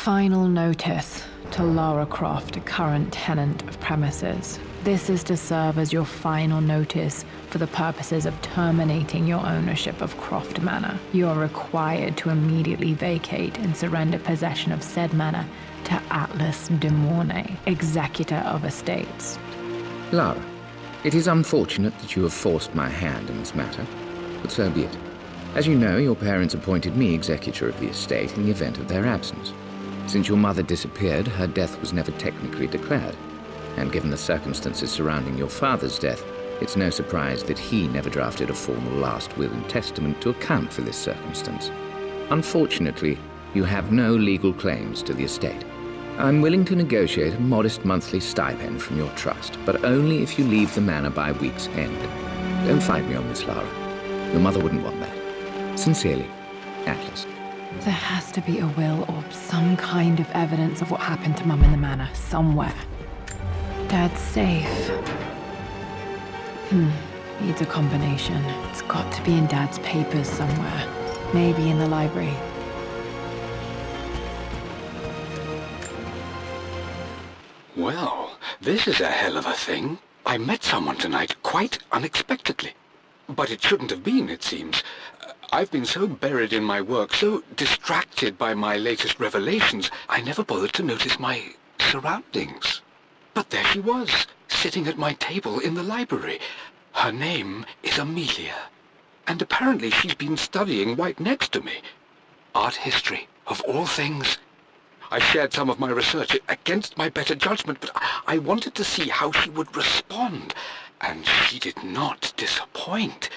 Final notice to Lara Croft, a current tenant of premises. This is to serve as your final notice for the purposes of terminating your ownership of Croft Manor. You are required to immediately vacate and surrender possession of said manor to Atlas de Mornay, executor of estates. Lara, it is unfortunate that you have forced my hand in this matter, but so be it. As you know, your parents appointed me executor of the estate in the event of their absence. Since your mother disappeared, her death was never technically declared. And given the circumstances surrounding your father's death, it's no surprise that he never drafted a formal last will and testament to account for this circumstance. Unfortunately, you have no legal claims to the estate. I'm willing to negotiate a modest monthly stipend from your trust, but only if you leave the manor by week's end. Don't fight me on this, Lara. Your mother wouldn't want that. Sincerely, Atlas. There has to be a will or some kind of evidence of what happened to Mum in the manor somewhere. Dad's safe. Needs a combination. It's got to be in Dad's papers somewhere. Maybe in the library. Well, this is a hell of a thing. I met someone tonight, quite unexpectedly. But it shouldn't have been, it seems. I've been so buried in my work, so distracted by my latest revelations, I never bothered to notice my surroundings. But there she was, sitting at my table in the library. Her name is Amelia. And apparently she's been studying right next to me. Art history, of all things. I shared some of my research against my better judgment, but I wanted to see how she would respond. And she did not disappoint.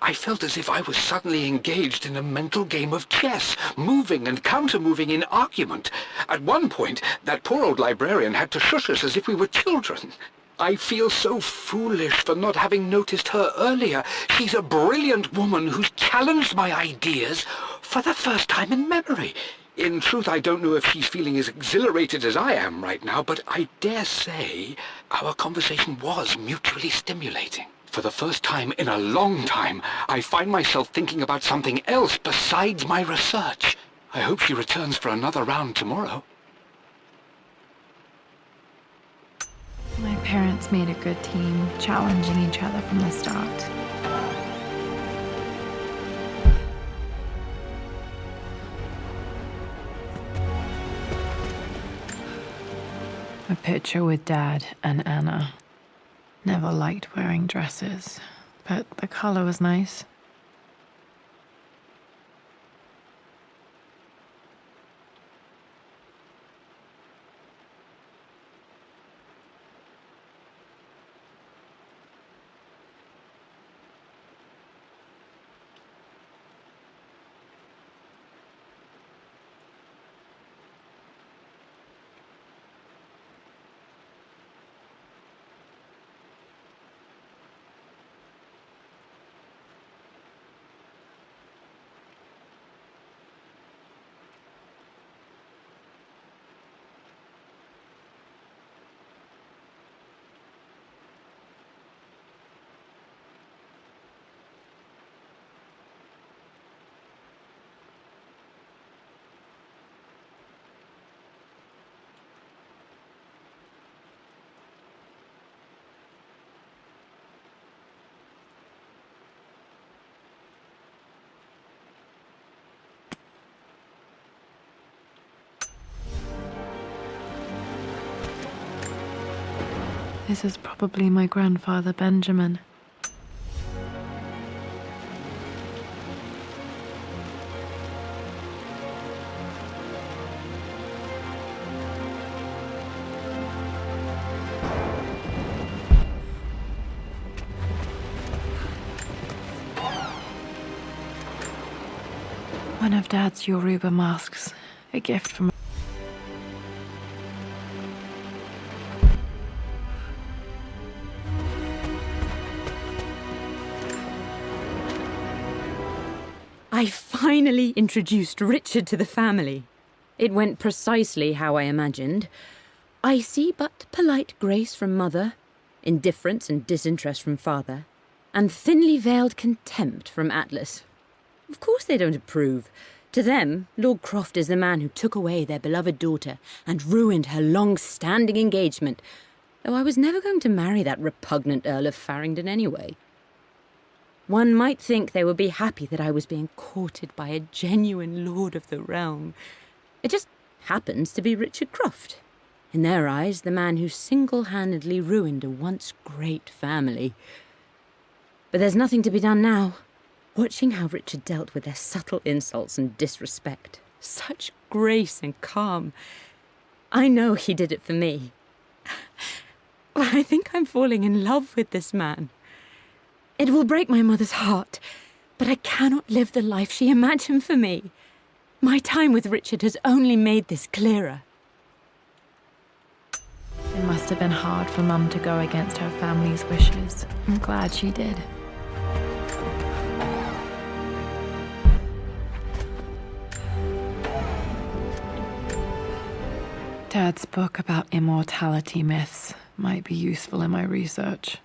I felt as if I was suddenly engaged in a mental game of chess, moving and counter-moving in argument. At one point, that poor old librarian had to shush us as if we were children. I feel so foolish for not having noticed her earlier. She's a brilliant woman who's challenged my ideas for the first time in memory. In truth, I don't know if she's feeling as exhilarated as I am right now, but I dare say our conversation was mutually stimulating. For the first time in a long time, I find myself thinking about something else besides my research. I hope she returns for another round tomorrow. My parents made a good team, challenging each other from the start. A picture with Dad and Anna. Never liked wearing dresses, but the color was nice. This is probably my grandfather, Benjamin. One of Dad's Yoruba masks, a gift from... I finally introduced Richard to the family. It went precisely how I imagined. Icy but polite grace from mother, indifference and disinterest from father, and thinly veiled contempt from Atlas. Of course they don't approve. To them, Lord Croft is the man who took away their beloved daughter and ruined her long-standing engagement, though I was never going to marry that repugnant Earl of Farringdon anyway. One might think they would be happy that I was being courted by a genuine lord of the realm. It just happens to be Richard Croft. In their eyes, the man who single-handedly ruined a once great family. But there's nothing to be done now. Watching how Richard dealt with their subtle insults and disrespect. Such grace and calm. I know he did it for me. I think I'm falling in love with this man. It will break my mother's heart, but I cannot live the life she imagined for me. My time with Richard has only made this clearer. It must have been hard for Mum to go against her family's wishes. I'm glad she did. Dad's book about immortality myths might be useful in my research.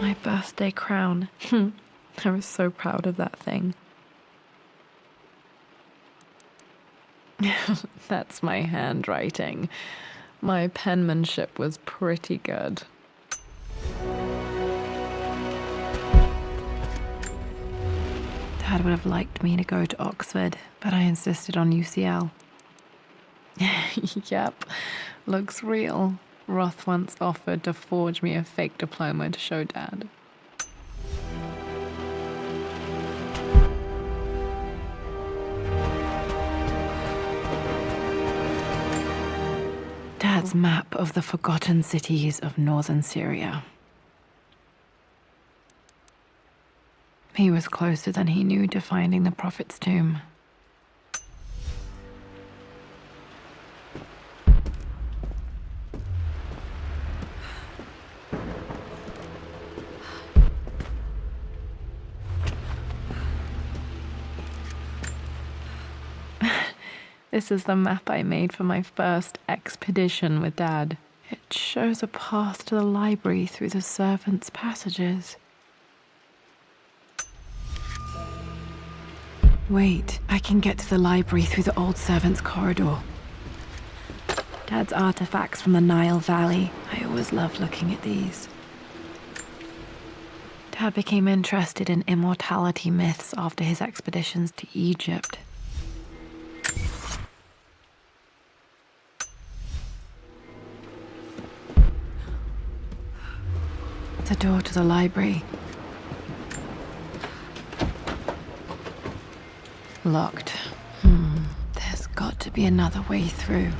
My birthday crown. I was so proud of that thing. That's my handwriting. My penmanship was pretty good. Dad would have liked me to go to Oxford, but I insisted on UCL. Yep, looks real. Roth once offered to forge me a fake diploma to show Dad. Dad's map of the forgotten cities of northern Syria. He was closer than he knew to finding the Prophet's tomb. This is the map I made for my first expedition with Dad. It shows a path to the library through the servants' passages. Wait, I can get to the library through the old servants' corridor. Dad's artifacts from the Nile Valley. I always loved looking at these. Dad became interested in immortality myths after his expeditions to Egypt. The door to the library. Locked. There's got to be another way through.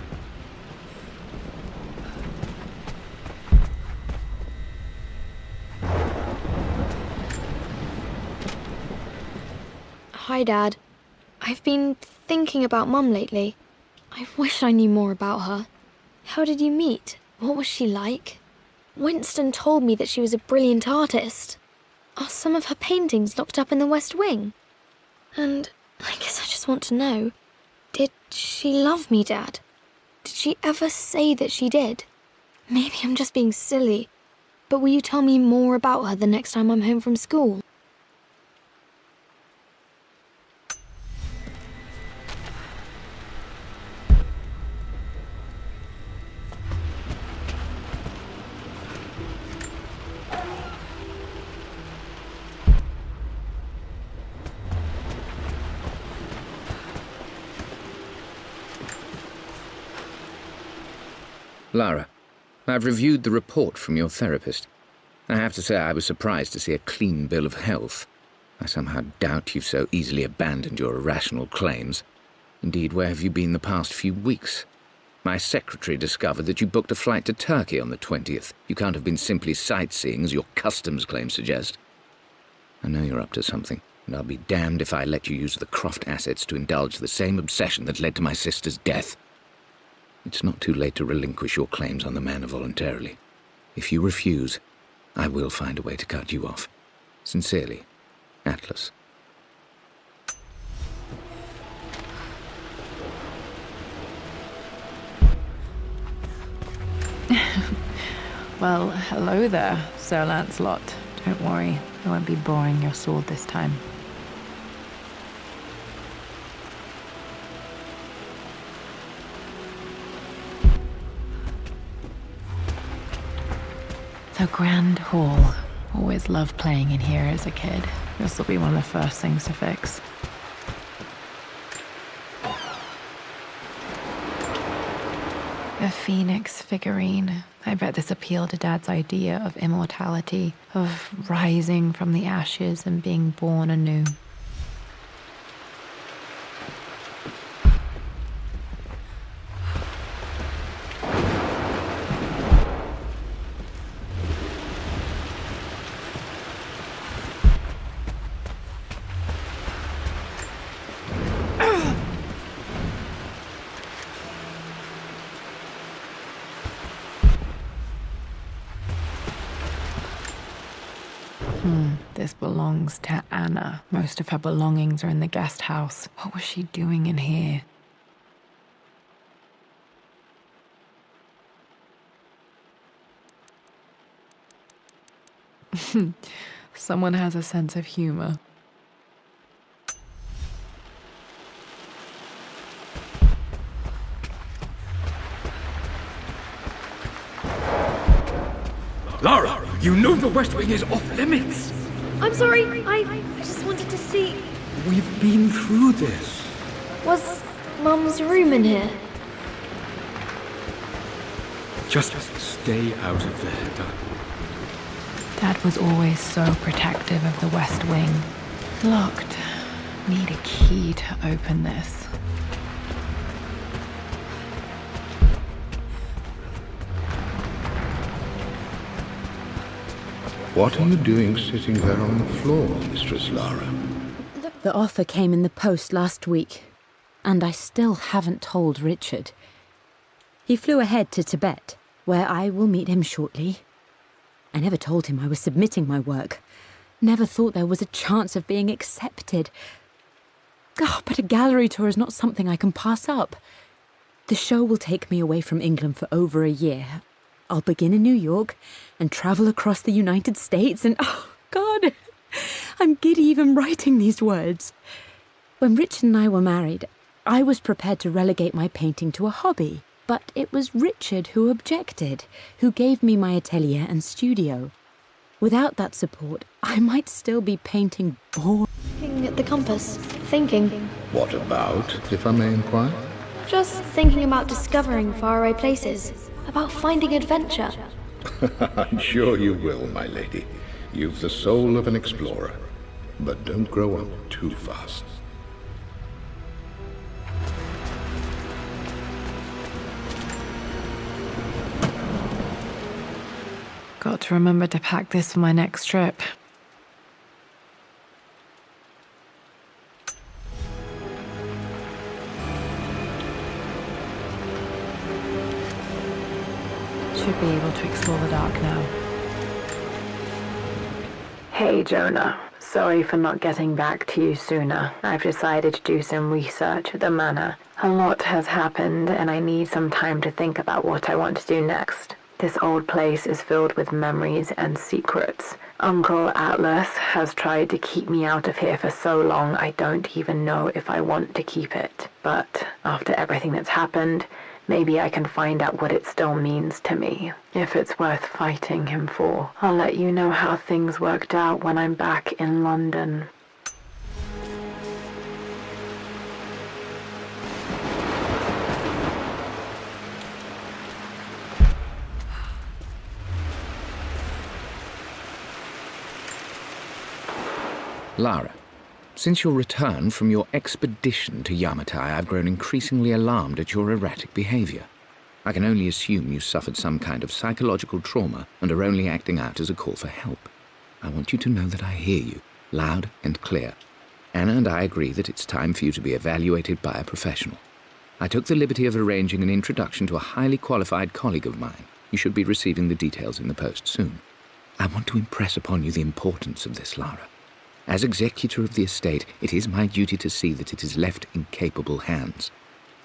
Hi, Dad. I've been thinking about Mum lately. I wish I knew more about her. How did you meet? What was she like? Winston told me that she was a brilliant artist. Are some of her paintings locked up in the West Wing? And I guess I just want to know, did she love me, Dad? Did she ever say that she did? Maybe I'm just being silly, but will you tell me more about her the next time I'm home from school? Lara, I've reviewed the report from your therapist. I have to say I was surprised to see a clean bill of health. I somehow doubt you've so easily abandoned your irrational claims. Indeed, where have you been the past few weeks? My secretary discovered that you booked a flight to Turkey on the 20th. You can't have been simply sightseeing, as your customs claims suggest. I know you're up to something, and I'll be damned if I let you use the Croft assets to indulge the same obsession that led to my sister's death. It's not too late to relinquish your claims on the manor voluntarily. If you refuse, I will find a way to cut you off. Sincerely, Atlas. Well, hello there, Sir Lancelot. Don't worry, I won't be boring your sword this time. The Grand Hall. Always loved playing in here as a kid. This will be one of the first things to fix. A phoenix figurine. I bet this appealed to Dad's idea of immortality, of rising from the ashes and being born anew. This belongs to Anna. Most of her belongings are in the guest house. What was she doing in here? Someone has a sense of humor. Lara, you know the West Wing is off limits. I'm sorry, I just wanted to see. We've been through this. Was Mum's room in here? Just stay out of there, darling. Dad was always so protective of the West Wing. Locked. Need a key to open this. What are you doing sitting there on the floor, Mistress Lara? The offer came in the post last week, and I still haven't told Richard. He flew ahead to Tibet, where I will meet him shortly. I never told him I was submitting my work. Never thought there was a chance of being accepted. Oh, but a gallery tour is not something I can pass up. The show will take me away from England for over a year. I'll begin in New York and travel across the United States and, oh, God, I'm giddy even writing these words. When Richard and I were married, I was prepared to relegate my painting to a hobby, but it was Richard who objected, who gave me my atelier and studio. Without that support, I might still be painting bored. Looking at the compass, thinking. What about, if I may inquire? Just thinking about discovering faraway places, about finding adventure. I'm sure you will, my lady. You've the soul of an explorer. But don't grow up too fast. Got to remember to pack this for my next trip. Should be able to explore the dark now. Hey, Jonah. Sorry for not getting back to you sooner. I've decided to do some research at the manor. A lot has happened, and I need some time to think about what I want to do next. This old place is filled with memories and secrets. Uncle Atlas has tried to keep me out of here for so long I don't even know if I want to keep it. But after everything that's happened, maybe I can find out what it still means to me. If it's worth fighting him for. I'll let you know how things worked out when I'm back in London. Lara, since your return from your expedition to Yamatai, I've grown increasingly alarmed at your erratic behavior. I can only assume you suffered some kind of psychological trauma and are only acting out as a call for help. I want you to know that I hear you, loud and clear. Anna and I agree that it's time for you to be evaluated by a professional. I took the liberty of arranging an introduction to a highly qualified colleague of mine. You should be receiving the details in the post soon. I want to impress upon you the importance of this, Lara. As executor of the estate, it is my duty to see that it is left in capable hands.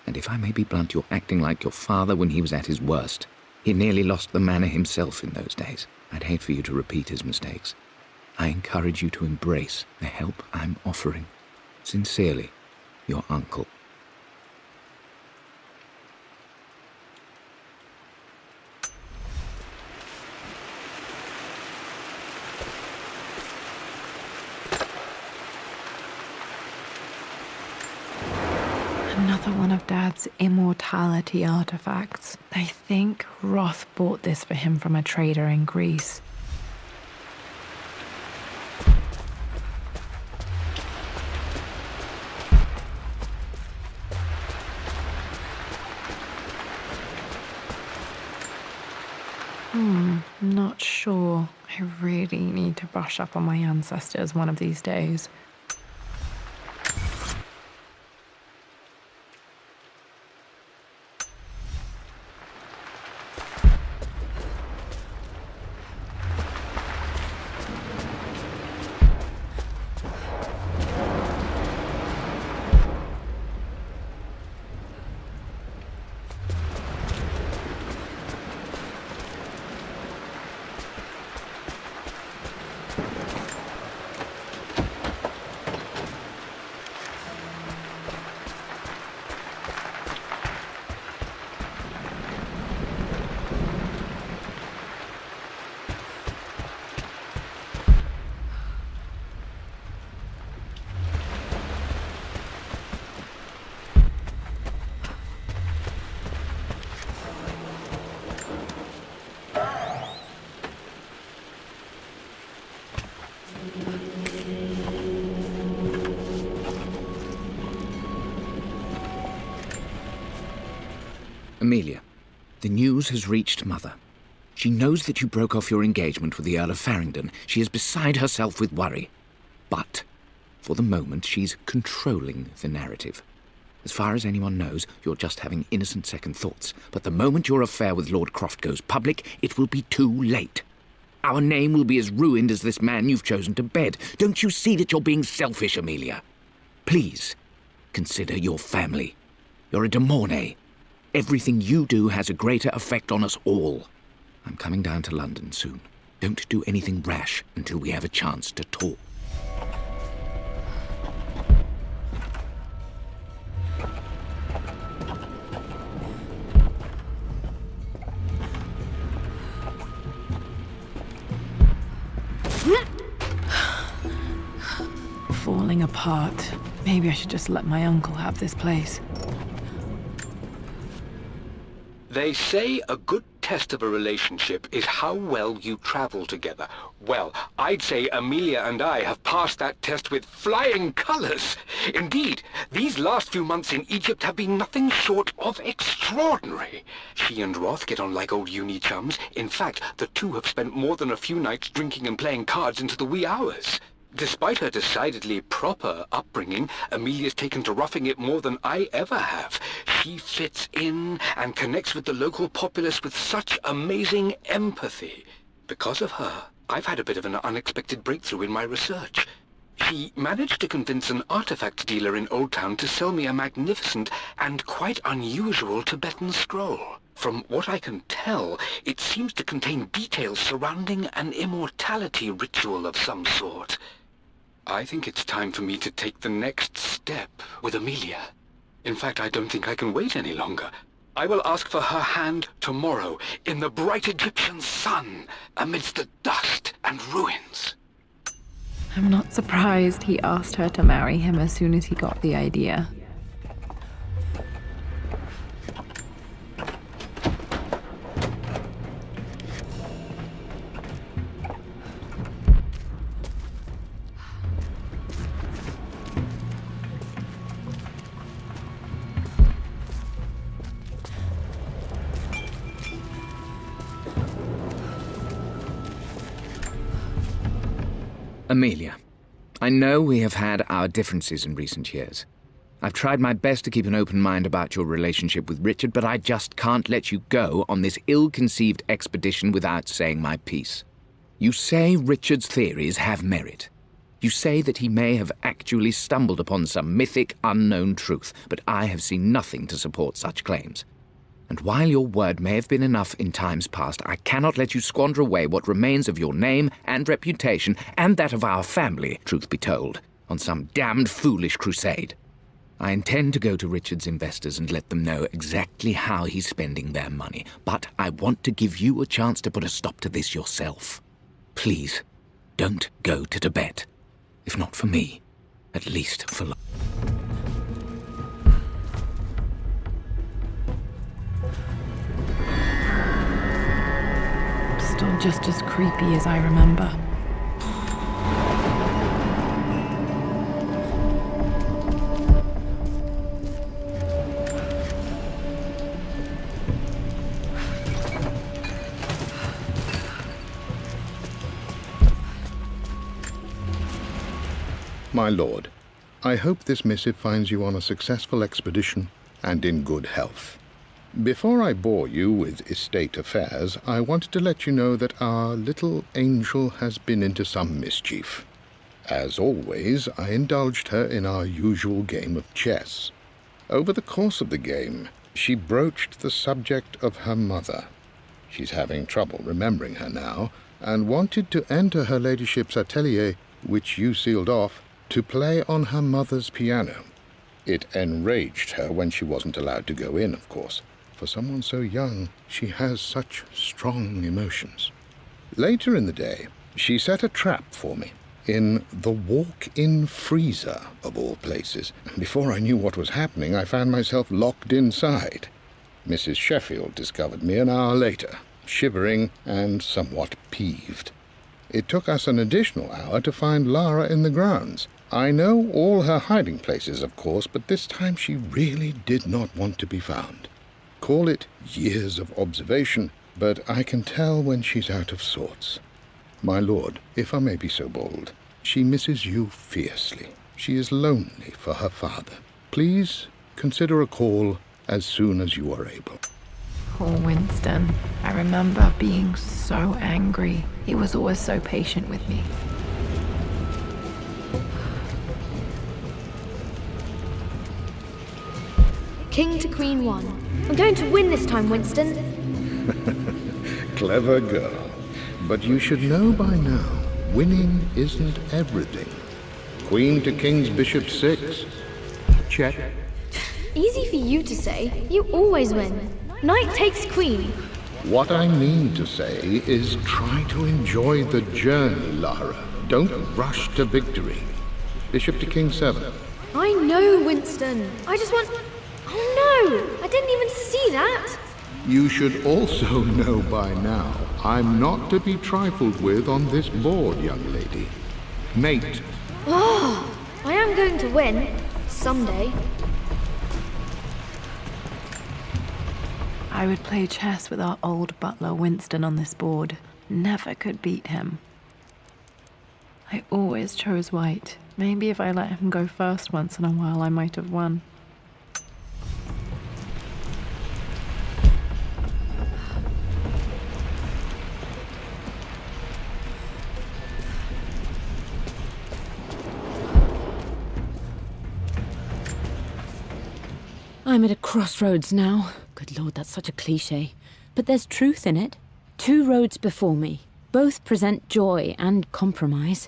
And if I may be blunt, you're acting like your father when he was at his worst. He nearly lost the manor himself in those days. I'd hate for you to repeat his mistakes. I encourage you to embrace the help I'm offering. Sincerely, your uncle. Another one of Dad's immortality artifacts. I think Roth bought this for him from a trader in Greece. Not sure. I really need to brush up on my ancestors one of these days. Amelia, the news has reached Mother. She knows that you broke off your engagement with the Earl of Farringdon. She is beside herself with worry. But, for the moment, she's controlling the narrative. As far as anyone knows, you're just having innocent second thoughts. But the moment your affair with Lord Croft goes public, it will be too late. Our name will be as ruined as this man you've chosen to bed. Don't you see that you're being selfish, Amelia? Please, consider your family. You're a de Mornay. Everything you do has a greater effect on us all. I'm coming down to London soon. Don't do anything rash until we have a chance to talk. Falling apart. Maybe I should just let my uncle have this place. They say a good test of a relationship is how well you travel together. Well, I'd say Amelia and I have passed that test with flying colors. Indeed, these last few months in Egypt have been nothing short of extraordinary. She and Roth get on like old uni chums. In fact, the two have spent more than a few nights drinking and playing cards into the wee hours. Despite her decidedly proper upbringing, Amelia's taken to roughing it more than I ever have. She fits in and connects with the local populace with such amazing empathy. Because of her, I've had a bit of an unexpected breakthrough in my research. She managed to convince an artifact dealer in Old Town to sell me a magnificent and quite unusual Tibetan scroll. From what I can tell, it seems to contain details surrounding an immortality ritual of some sort. I think it's time for me to take the next step with Amelia. In fact, I don't think I can wait any longer. I will ask for her hand tomorrow in the bright Egyptian sun amidst the dust and ruins. I'm not surprised he asked her to marry him as soon as he got the idea. Amelia, I know we have had our differences in recent years. I've tried my best to keep an open mind about your relationship with Richard, but I just can't let you go on this ill-conceived expedition without saying my piece. You say Richard's theories have merit. You say that he may have actually stumbled upon some mythic, unknown truth, but I have seen nothing to support such claims. And while your word may have been enough in times past, I cannot let you squander away what remains of your name and reputation, and that of our family, truth be told, on some damned foolish crusade. I intend to go to Richard's investors and let them know exactly how he's spending their money, but I want to give you a chance to put a stop to this yourself. Please, don't go to Tibet. If not for me, at least for life. Still just as creepy as I remember. My lord, I hope this missive finds you on a successful expedition and in good health. Before I bore you with estate affairs, I wanted to let you know that our little angel has been into some mischief. As always, I indulged her in our usual game of chess. Over the course of the game, she broached the subject of her mother. She's having trouble remembering her now, and wanted to enter her ladyship's atelier, which you sealed off, to play on her mother's piano. It enraged her when she wasn't allowed to go in, of course. For someone so young, she has such strong emotions. Later in the day, she set a trap for me in the walk-in freezer, of all places. Before I knew what was happening, I found myself locked inside. Mrs. Sheffield discovered me an hour later, shivering and somewhat peeved. It took us an additional hour to find Lara in the grounds. I know all her hiding places, of course, but this time she really did not want to be found. Call it years of observation, but I can tell when she's out of sorts. My lord, if I may be so bold, she misses you fiercely. She is lonely for her father. Please consider a call as soon as you are able. Poor Winston. I remember being so angry. He was always so patient with me. King to Queen 1. I'm going to win this time, Winston. Clever girl. But you should know by now, winning isn't everything. Queen to King's Bishop 6. Check. Easy for you to say. You always win. Knight takes queen. What I mean to say is try to enjoy the journey, Lara. Don't rush to victory. Bishop to King 7. I know, Winston. I just want... Oh no! I didn't even see that! You should also know by now, I'm not to be trifled with on this board, young lady. Mate. Oh, I am going to win. Someday. I would play chess with our old butler Winston on this board. Never could beat him. I always chose white. Maybe if I let him go first once in a while, I might have won. I'm at a crossroads now. Good Lord, that's such a cliché. But there's truth in it. 2 roads before me. Both present joy and compromise.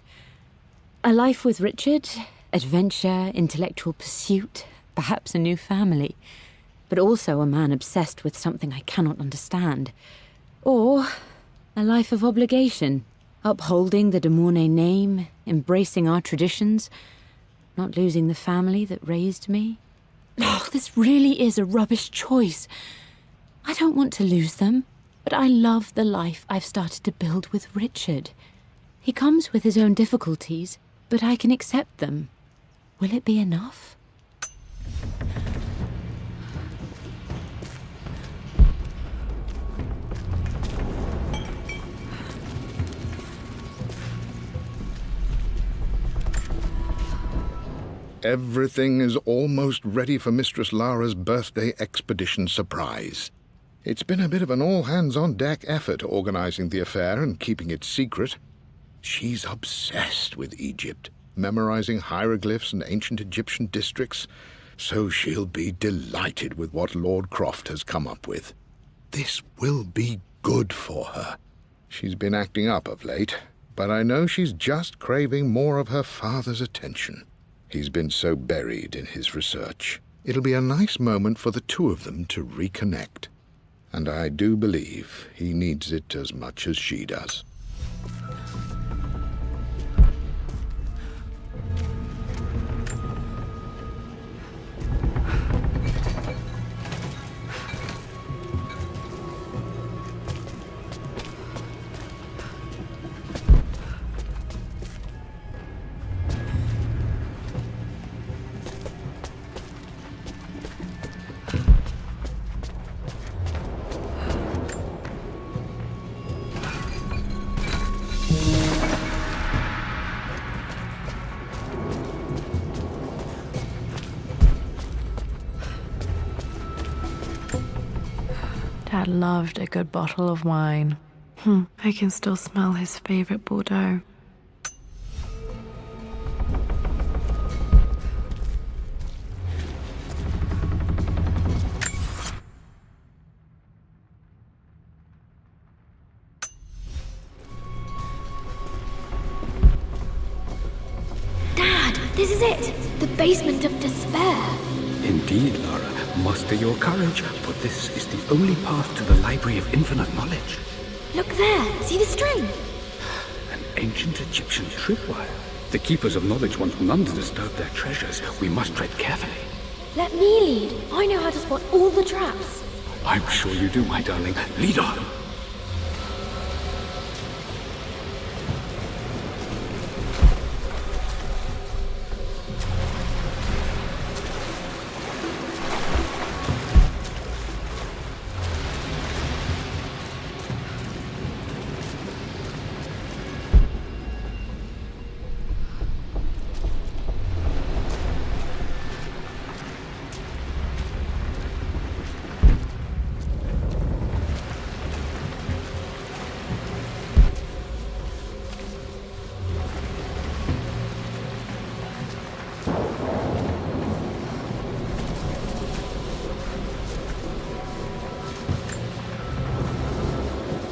A life with Richard, adventure, intellectual pursuit, perhaps a new family. But also a man obsessed with something I cannot understand. Or a life of obligation, upholding the de Mornay name, embracing our traditions, not losing the family that raised me. Oh, this really is a rubbish choice. I don't want to lose them, but I love the life I've started to build with Richard. He comes with his own difficulties, but I can accept them. Will it be enough? Everything is almost ready for Mistress Lara's birthday expedition surprise. It's been a bit of an all-hands-on-deck effort organizing the affair and keeping it secret. She's obsessed with Egypt, memorizing hieroglyphs and ancient Egyptian districts. so she'll be delighted with what Lord Croft has come up with. This will be good for her. She's been acting up of late, but I know she's just craving more of her father's attention. He's been so buried in his research. It'll be a nice moment for the two of them to reconnect. And I do believe he needs it as much as she does. Dad loved a good bottle of wine. I can still smell his favorite Bordeaux. Dad, this is it! The basement of despair! Indeed, Lara. Muster your courage, for this is the only path to the Library of Infinite Knowledge. Look there! See the string? An ancient Egyptian tripwire. The Keepers of Knowledge want none to disturb their treasures. We must tread carefully. Let me lead. I know how to spot all the traps. I'm sure you do, my darling. Lead on.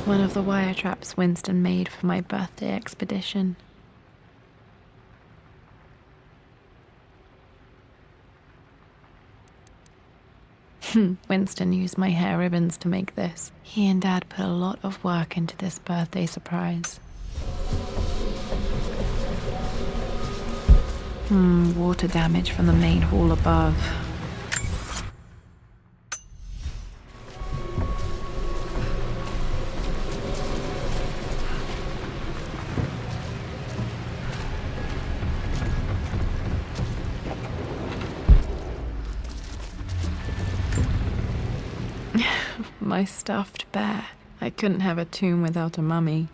One of the wire traps Winston made for my birthday expedition. Winston used my hair ribbons to make this. He and Dad put a lot of work into this birthday surprise. Water damage from the main hall above. My stuffed bear. I couldn't have a tomb without a mummy.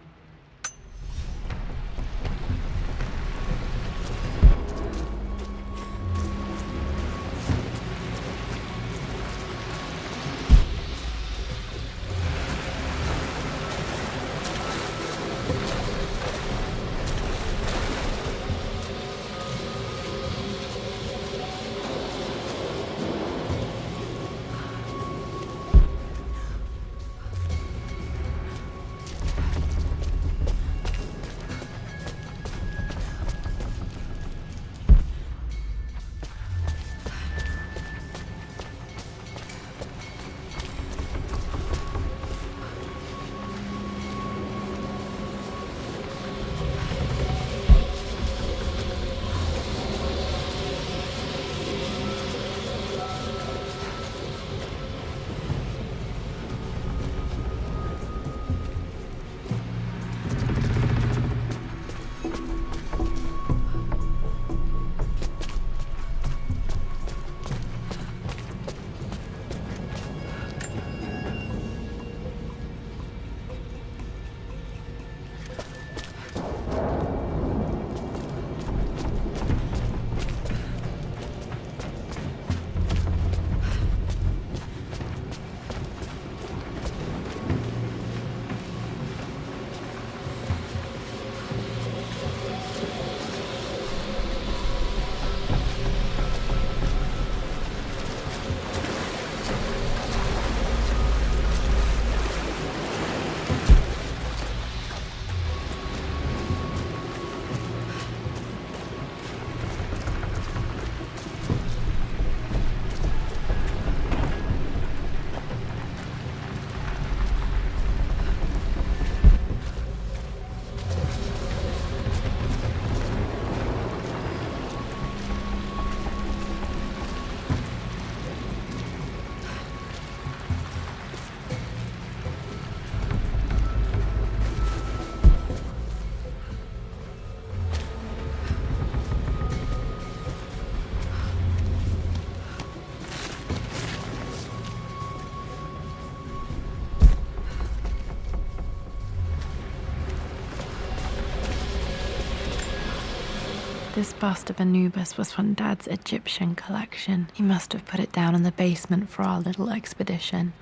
This bust of Anubis was from Dad's Egyptian collection. He must have put it down in the basement for our little expedition.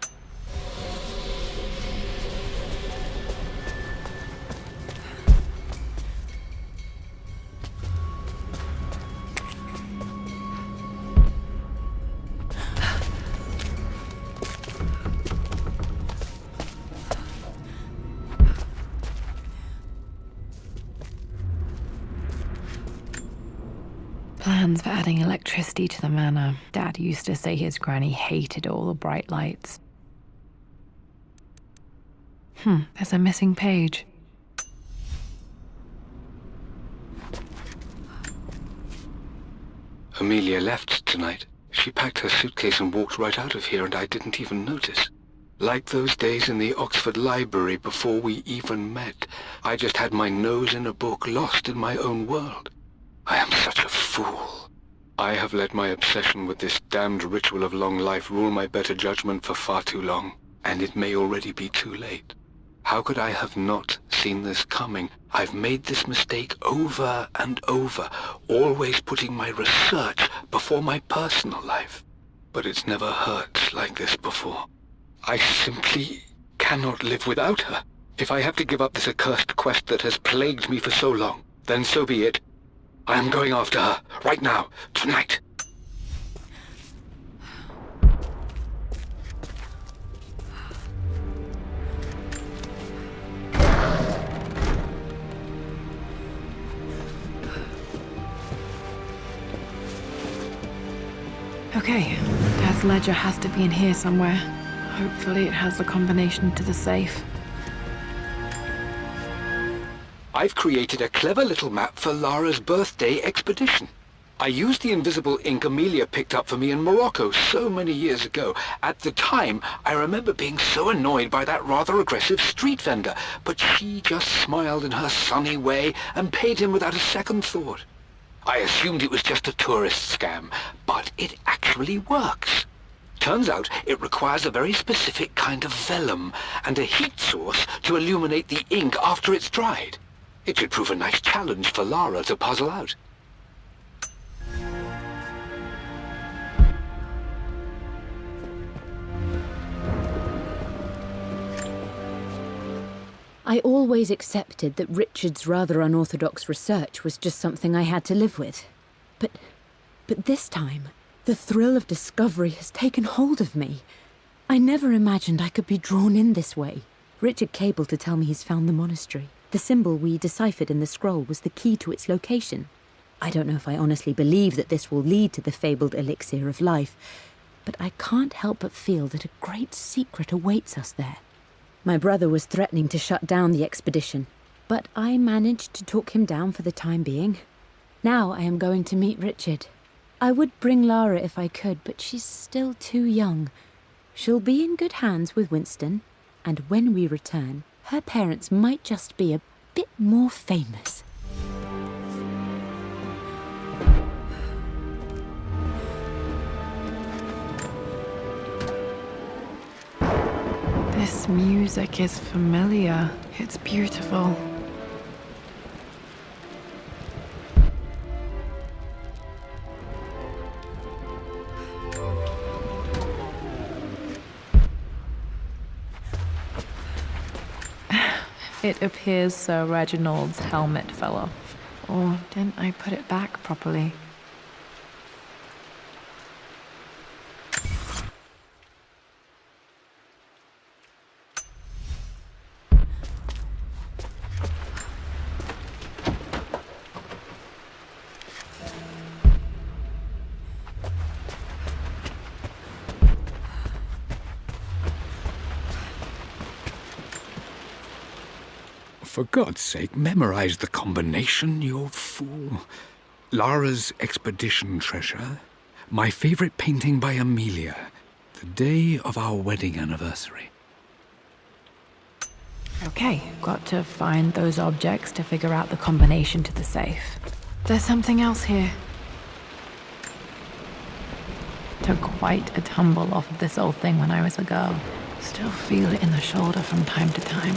Plans for adding electricity to the manor. Dad used to say his granny hated all the bright lights. There's a missing page. Amelia left tonight. She packed her suitcase and walked right out of here, and I didn't even notice. Like those days in the Oxford Library before we even met, I just had my nose in a book, lost in my own world. I am such a fool. I have let my obsession with this damned ritual of long life rule my better judgment for far too long, and it may already be too late. How could I have not seen this coming? I've made this mistake over and over, always putting my research before my personal life. But it's never hurt like this before. I simply cannot live without her. If I have to give up this accursed quest that has plagued me for so long, then so be it. I am going after her, right now, tonight. Okay, Dad's ledger has to be in here somewhere. Hopefully it has the combination to the safe. I've created a clever little map for Lara's birthday expedition. I used the invisible ink Amelia picked up for me in Morocco so many years ago. At the time, I remember being so annoyed by that rather aggressive street vendor, but she just smiled in her sunny way and paid him without a second thought. I assumed it was just a tourist scam, but it actually works. Turns out it requires a very specific kind of vellum and a heat source to illuminate the ink after it's dried. It should prove a nice challenge for Lara to puzzle out. I always accepted that Richard's rather unorthodox research was just something I had to live with. But this time, the thrill of discovery has taken hold of me. I never imagined I could be drawn in this way. Richard cabled to tell me he's found the monastery. The symbol we deciphered in the scroll was the key to its location. I don't know if I honestly believe that this will lead to the fabled elixir of life, but I can't help but feel that a great secret awaits us there. My brother was threatening to shut down the expedition, but I managed to talk him down for the time being. Now I am going to meet Richard. I would bring Lara if I could, but she's still too young. She'll be in good hands with Winston, and when we return, her parents might just be a bit more famous. This music is familiar. It's beautiful. It appears Sir Reginald's helmet fell off. Or didn't I put it back properly? For God's sake, memorize the combination, you fool. Lara's expedition treasure, my favorite painting by Amelia, the day of our wedding anniversary. Okay, got to find those objects to figure out the combination to the safe. There's something else here. Took quite a tumble off of this old thing when I was a girl. Still feel it in the shoulder from time to time.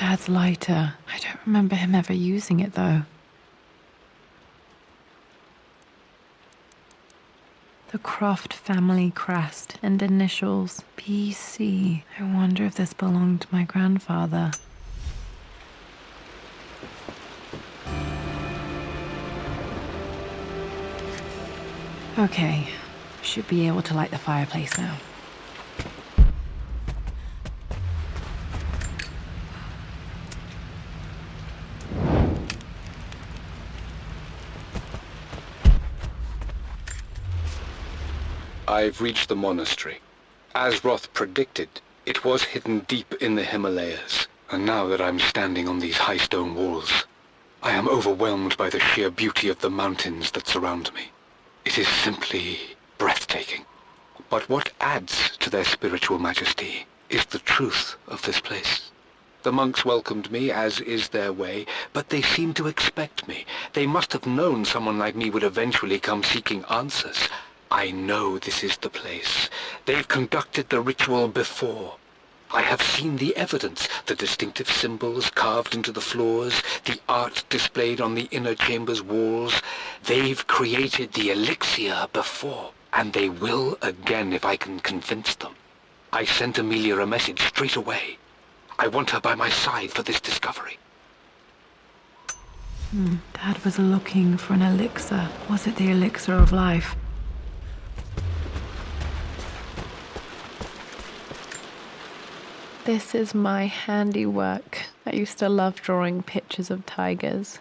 Dad's lighter. I don't remember him ever using it, though. The Croft family crest and initials, PC. I wonder if this belonged to my grandfather. Okay, should be able to light the fireplace now. I've reached the monastery. As Roth predicted, it was hidden deep in the Himalayas, and now that I'm standing on these high stone walls, I am overwhelmed by the sheer beauty of the mountains that surround me. It is simply breathtaking. But what adds to their spiritual majesty is the truth of this place. The monks welcomed me, as is their way, but they seemed to expect me. They must have known someone like me would eventually come seeking answers. I know this is the place. They've conducted the ritual before. I have seen the evidence, the distinctive symbols carved into the floors, the art displayed on the inner chamber's walls. They've created the elixir before, and they will again if I can convince them. I sent Amelia a message straight away. I want her by my side for this discovery. Dad was looking for an elixir. Was it the elixir of life? This is my handiwork. I used to love drawing pictures of tigers.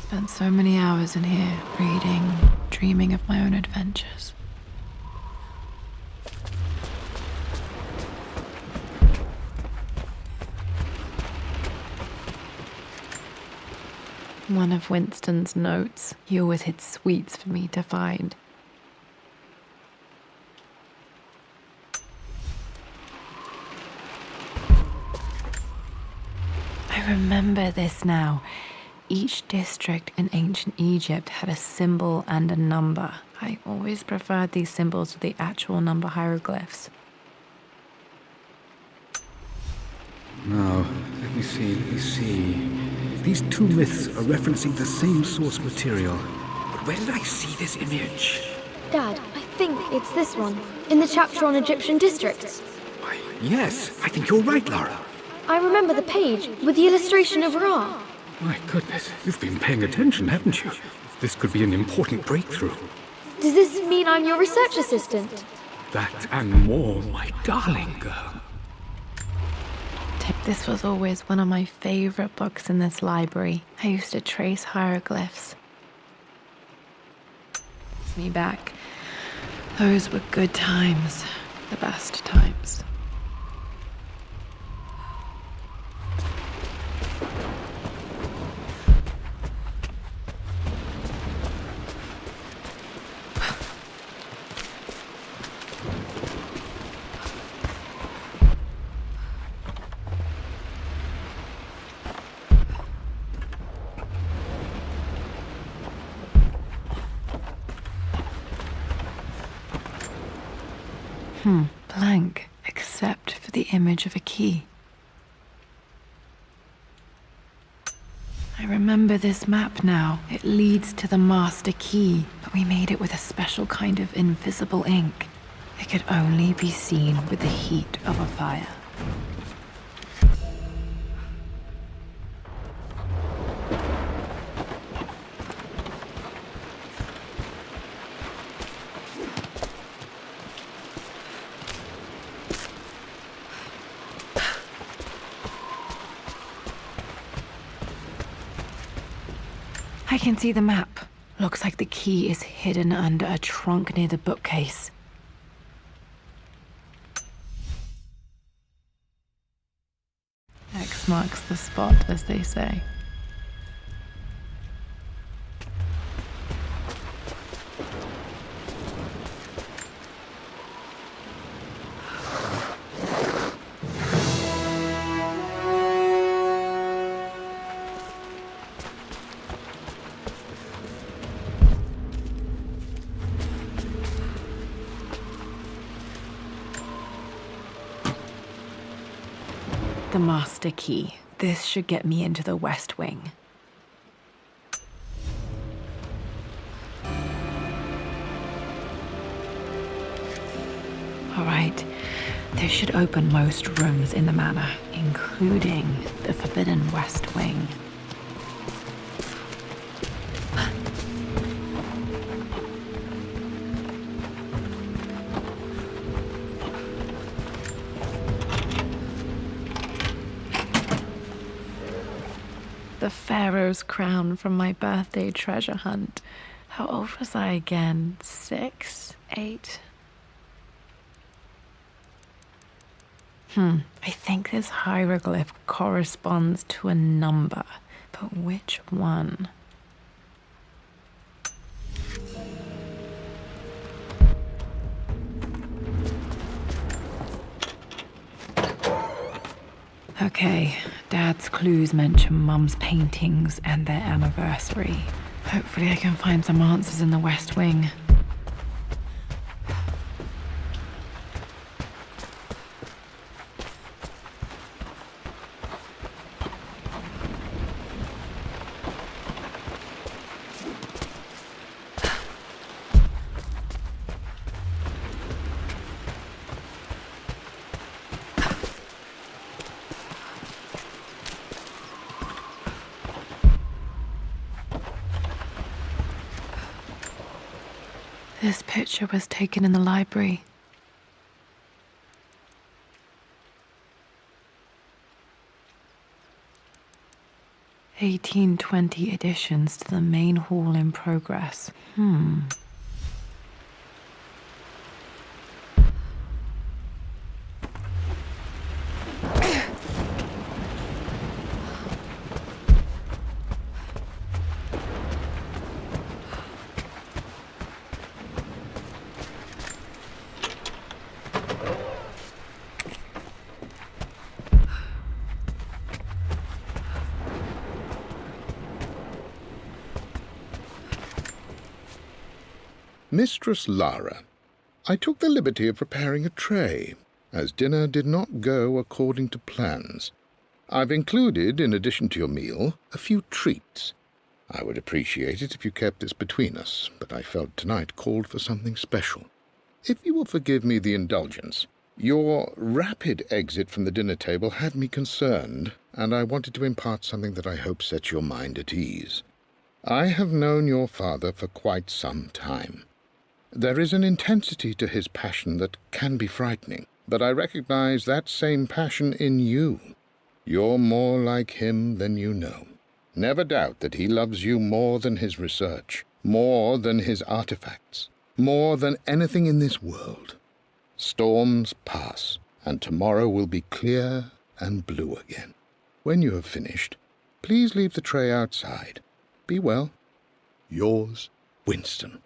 Spent so many hours in here, reading, dreaming of my own adventures. One of Winston's notes. He always hid sweets for me to find. I remember this now. Each district in ancient Egypt had a symbol and a number. I always preferred these symbols to the actual number hieroglyphs. Now, let me see. These two myths are referencing the same source material. But where did I see this image? Dad, I think it's this one, in the chapter on Egyptian districts. Why, yes, I think you're right, Lara. I remember the page with the illustration of Ra. My goodness, you've been paying attention, haven't you? This could be an important breakthrough. Does this mean I'm your research assistant? That and more, my darling girl. This was always one of my favorite books in this library. I used to trace hieroglyphs. Me back. Those were good times. The best times. Blank, except for the image of a key. I remember this map now. It leads to the master key, but we made it with a special kind of invisible ink. It could only be seen with the heat of a fire. I can see the map. Looks like the key is hidden under a trunk near the bookcase. X marks the spot, as they say. The master key. This should get me into the West Wing. All right, this should open most rooms in the manor, including the Forbidden West Wing. The Pharaoh's crown from my birthday treasure hunt. How old was I again? 6? 8? I think this hieroglyph corresponds to a number, but which one? Okay, Dad's clues mention Mum's paintings and their anniversary. Hopefully I can find some answers in the West Wing. This picture was taken in the library. (1820) additions to the main hall in progress. Mistress Lara, I took the liberty of preparing a tray, as dinner did not go according to plans. I've included, in addition to your meal, a few treats. I would appreciate it if you kept this between us, but I felt tonight called for something special. If you will forgive me the indulgence, your rapid exit from the dinner table had me concerned, and I wanted to impart something that I hope sets your mind at ease. I have known your father for quite some time. There is an intensity to his passion that can be frightening, but I recognize that same passion in you. You're more like him than you know. Never doubt that he loves you more than his research, more than his artifacts, more than anything in this world. Storms pass, and tomorrow will be clear and blue again. When you have finished, please leave the tray outside. Be well. Yours, Winston.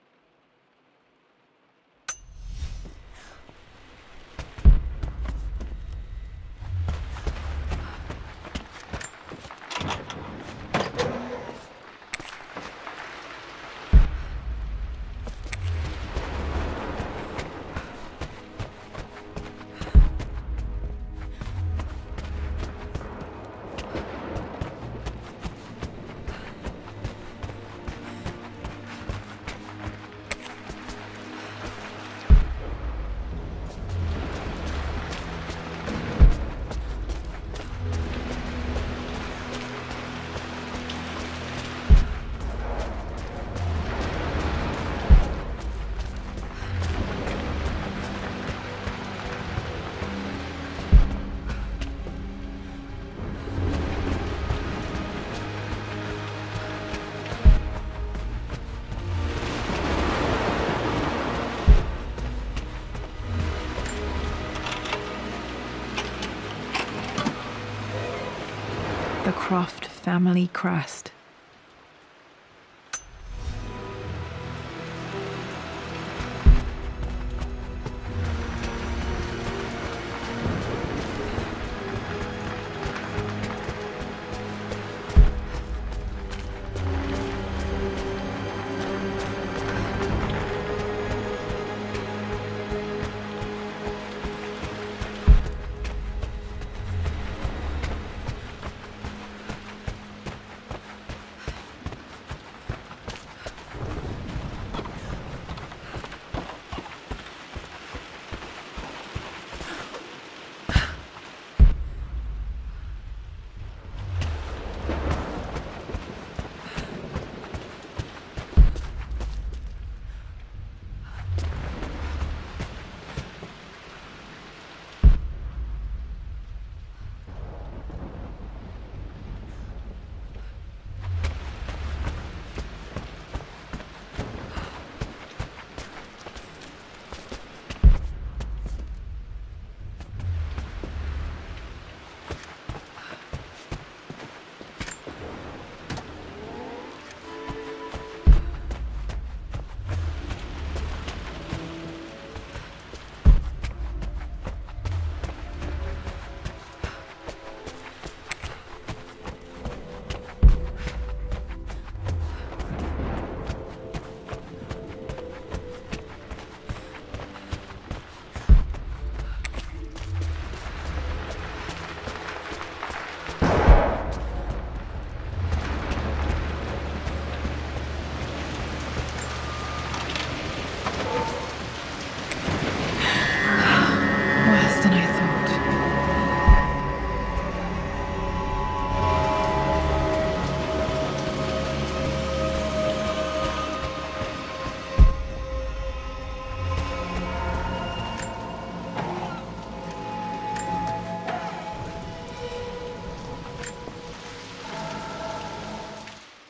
The Croft family crest.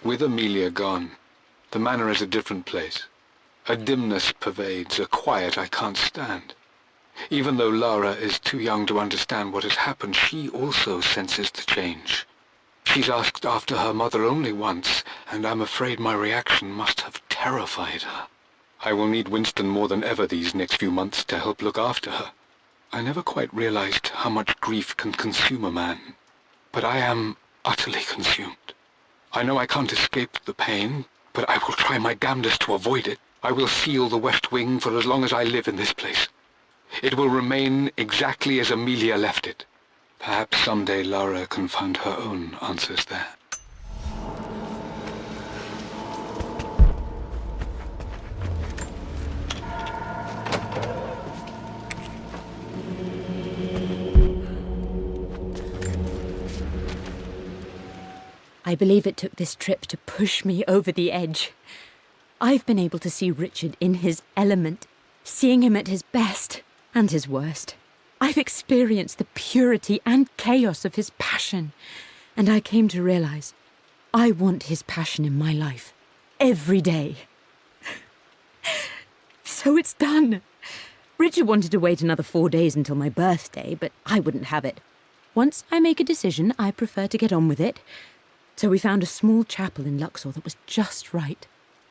With Amelia gone, the manor is a different place. A dimness pervades, a quiet I can't stand. Even though Lara is too young to understand what has happened, she also senses the change. She's asked after her mother only once, and I'm afraid my reaction must have terrified her. I will need Winston more than ever these next few months to help look after her. I never quite realized how much grief can consume a man, but I am utterly consumed. I know I can't escape the pain, but I will try my damnedest to avoid it. I will seal the West Wing for as long as I live in this place. It will remain exactly as Amelia left it. Perhaps someday Lara can find her own answers there. I believe it took this trip to push me over the edge. I've been able to see Richard in his element, seeing him at his best and his worst. I've experienced the purity and chaos of his passion, and I came to realize I want his passion in my life every day. So it's done. Richard wanted to wait another 4 days until my birthday, but I wouldn't have it. Once I make a decision, I prefer to get on with it. So we found a small chapel in Luxor that was just right.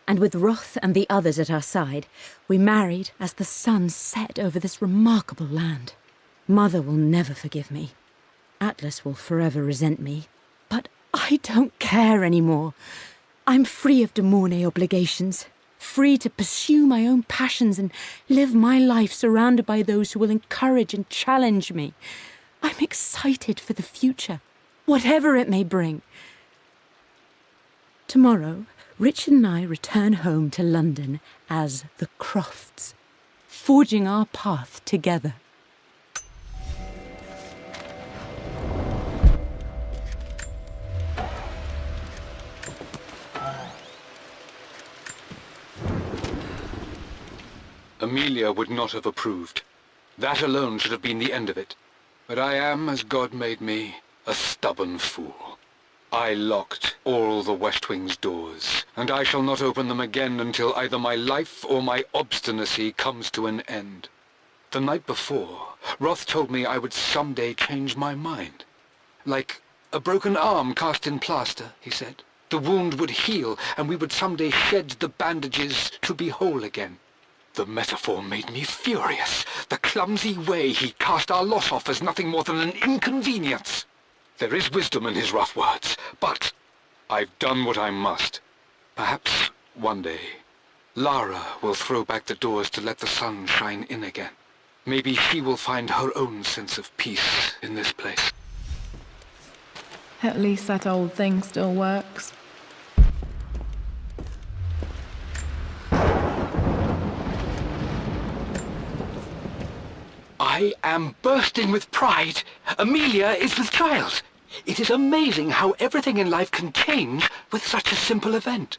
And with Roth and the others at our side, we married as the sun set over this remarkable land. Mother will never forgive me. Atlas will forever resent me. But I don't care anymore. I'm free of de Mornay obligations, free to pursue my own passions and live my life surrounded by those who will encourage and challenge me. I'm excited for the future, whatever it may bring. Tomorrow, Richard and I return home to London as the Crofts, forging our path together. Amelia would not have approved. That alone should have been the end of it. But I am, as God made me, a stubborn fool. I locked all the West Wing's doors, and I shall not open them again until either my life or my obstinacy comes to an end. The night before, Roth told me I would someday change my mind. Like a broken arm cast in plaster, he said. The wound would heal, and we would someday shed the bandages to be whole again. The metaphor made me furious. The clumsy way he cast our loss off as nothing more than an inconvenience. There is wisdom in his rough words, but I've done what I must. Perhaps one day, Lara will throw back the doors to let the sun shine in again. Maybe she will find her own sense of peace in this place. At least that old thing still works. I am bursting with pride. Amelia is with child. It is amazing how everything in life can change with such a simple event.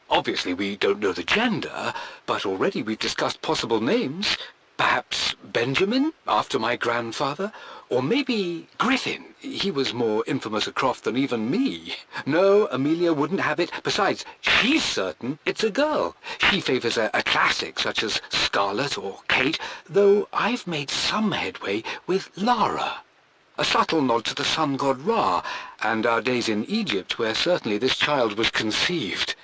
Obviously, we don't know the gender, but already we've discussed possible names. Perhaps Benjamin, after my grandfather, or maybe Griffin. He was more infamous a Croft than even me. No, Amelia wouldn't have it. Besides, she's certain it's a girl. She favours a classic such as Scarlet or Kate, though I've made some headway with Lara. A subtle nod to the sun god Ra, and our days in Egypt, where certainly this child was conceived.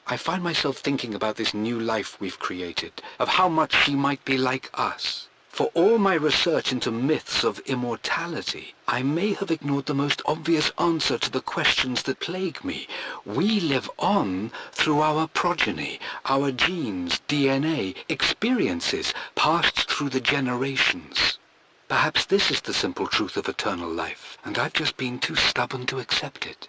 I find myself thinking about this new life we've created, of how much she might be like us. For all my research into myths of immortality, I may have ignored the most obvious answer to the questions that plague me. We live on through our progeny, our genes, DNA, experiences passed through the generations. Perhaps this is the simple truth of eternal life, and I've just been too stubborn to accept it.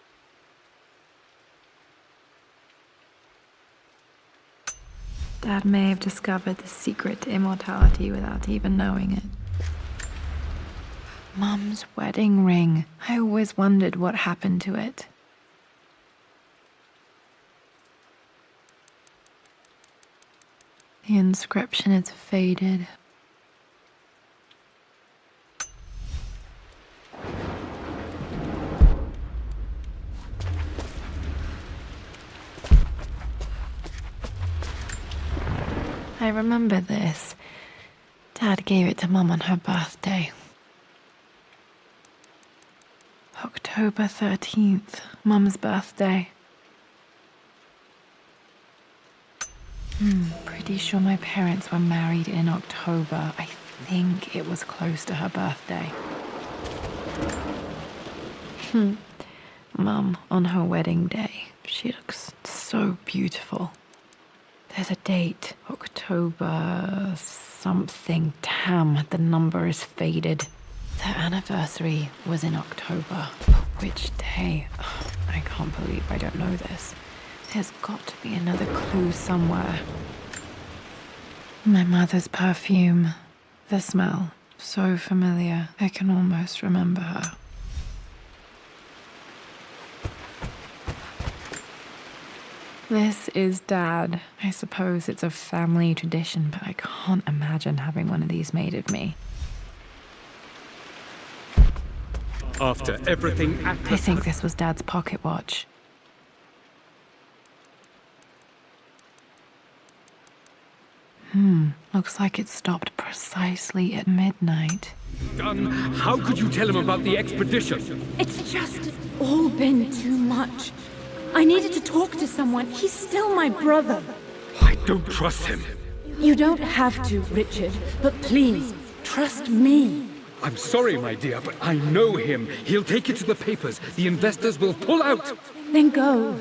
Dad may have discovered the secret to immortality without even knowing it. Mum's wedding ring. I always wondered what happened to it. The inscription is faded. I remember this. Dad gave it to Mum on her birthday. October 13th, Mum's birthday. Pretty sure my parents were married in October. I think it was close to her birthday. Mum, on her wedding day, she looks so beautiful. There's a date, October something. Damn, the number is faded. Their anniversary was in October. But which day? I can't believe I don't know this. There's got to be another clue somewhere. My mother's perfume. The smell. So familiar. I can almost remember her. This is Dad. I suppose it's a family tradition, but I can't imagine having one of these made of me. After everything I think this was Dad's pocket watch. Looks like it stopped precisely at midnight. done, how could you tell him about the expedition? It's just all been too much. I needed to talk to someone. He's still my brother. I don't trust him. You don't have to, Richard, but please, trust me. I'm sorry, my dear, but I know him. He'll take it to the papers. The investors will pull out. Then go.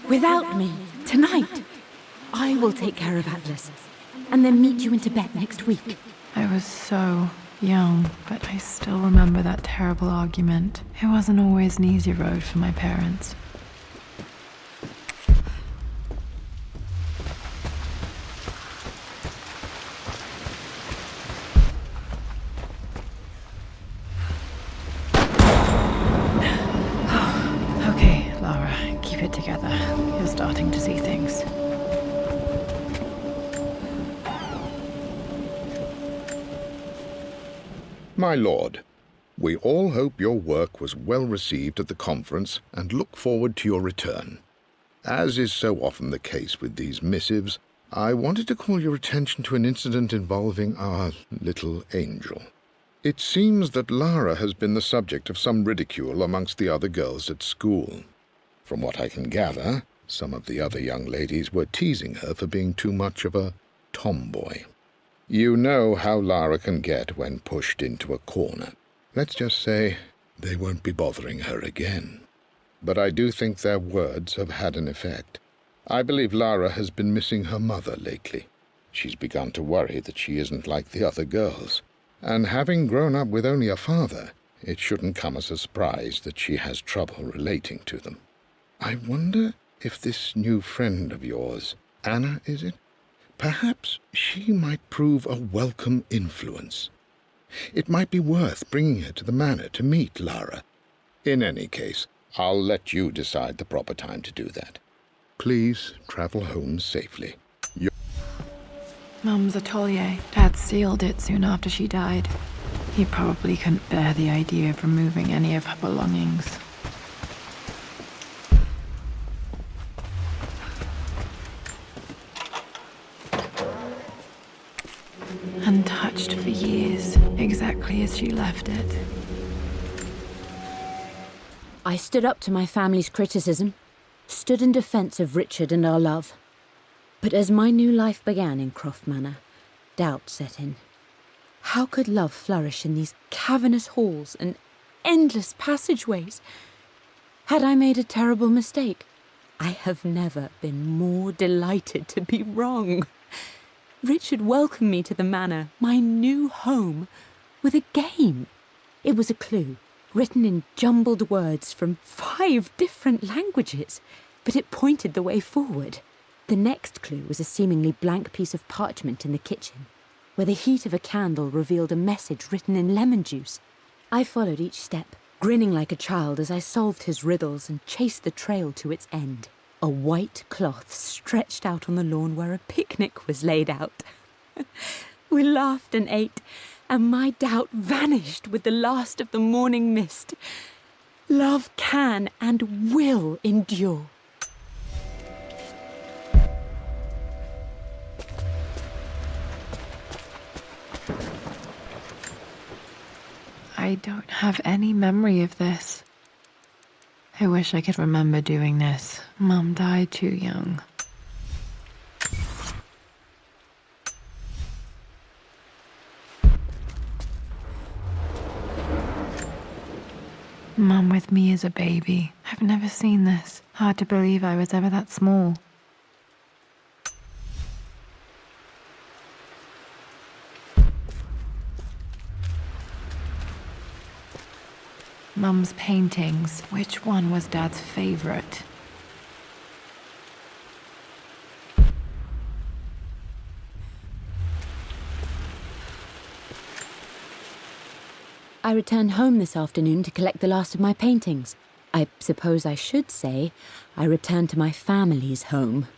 Without me. Tonight. I will take care of Atlas. And then meet you in Tibet next week. I was so young, but I still remember that terrible argument. It wasn't always an easy road for my parents. Okay, Lara, keep it together. You're starting to see things. My lord, we all hope your work was well received at the conference and look forward to your return. As is so often the case with these missives, I wanted to call your attention to an incident involving our little angel. It seems that Lara has been the subject of some ridicule amongst the other girls at school. From what I can gather, some of the other young ladies were teasing her for being too much of a tomboy. You know how Lara can get when pushed into a corner. Let's just say they won't be bothering her again. But I do think their words have had an effect. I believe Lara has been missing her mother lately. She's begun to worry that she isn't like the other girls. And having grown up with only a father, it shouldn't come as a surprise that she has trouble relating to them. I wonder if this new friend of yours, Anna, is it? Perhaps she might prove a welcome influence. It might be worth bringing her to the manor to meet Lara. In any case, I'll let you decide the proper time to do that. Please travel home safely. Mum's atelier. Dad sealed it soon after she died. He probably couldn't bear the idea of removing any of her belongings. Untouched for years, exactly as she left it. I stood up to my family's criticism, stood in defense of Richard and our love. But as my new life began in Croft Manor, doubt set in. How could love flourish in these cavernous halls and endless passageways? Had I made a terrible mistake? I have never been more delighted to be wrong. Richard welcomed me to the manor, my new home, with a game. It was a clue, written in jumbled words from 5 different languages, but it pointed the way forward. The next clue was a seemingly blank piece of parchment in the kitchen, where the heat of a candle revealed a message written in lemon juice. I followed each step, grinning like a child as I solved his riddles and chased the trail to its end. A white cloth stretched out on the lawn where a picnic was laid out. We laughed and ate, and my doubt vanished with the last of the morning mist. Love can and will endure. I don't have any memory of this. I wish I could remember doing this. Mum died too young. Mum with me as a baby. I've never seen this. Hard to believe I was ever that small. Mum's paintings. Which one was Dad's favorite? I returned home this afternoon to collect the last of my paintings. I suppose I should say I returned to my family's home.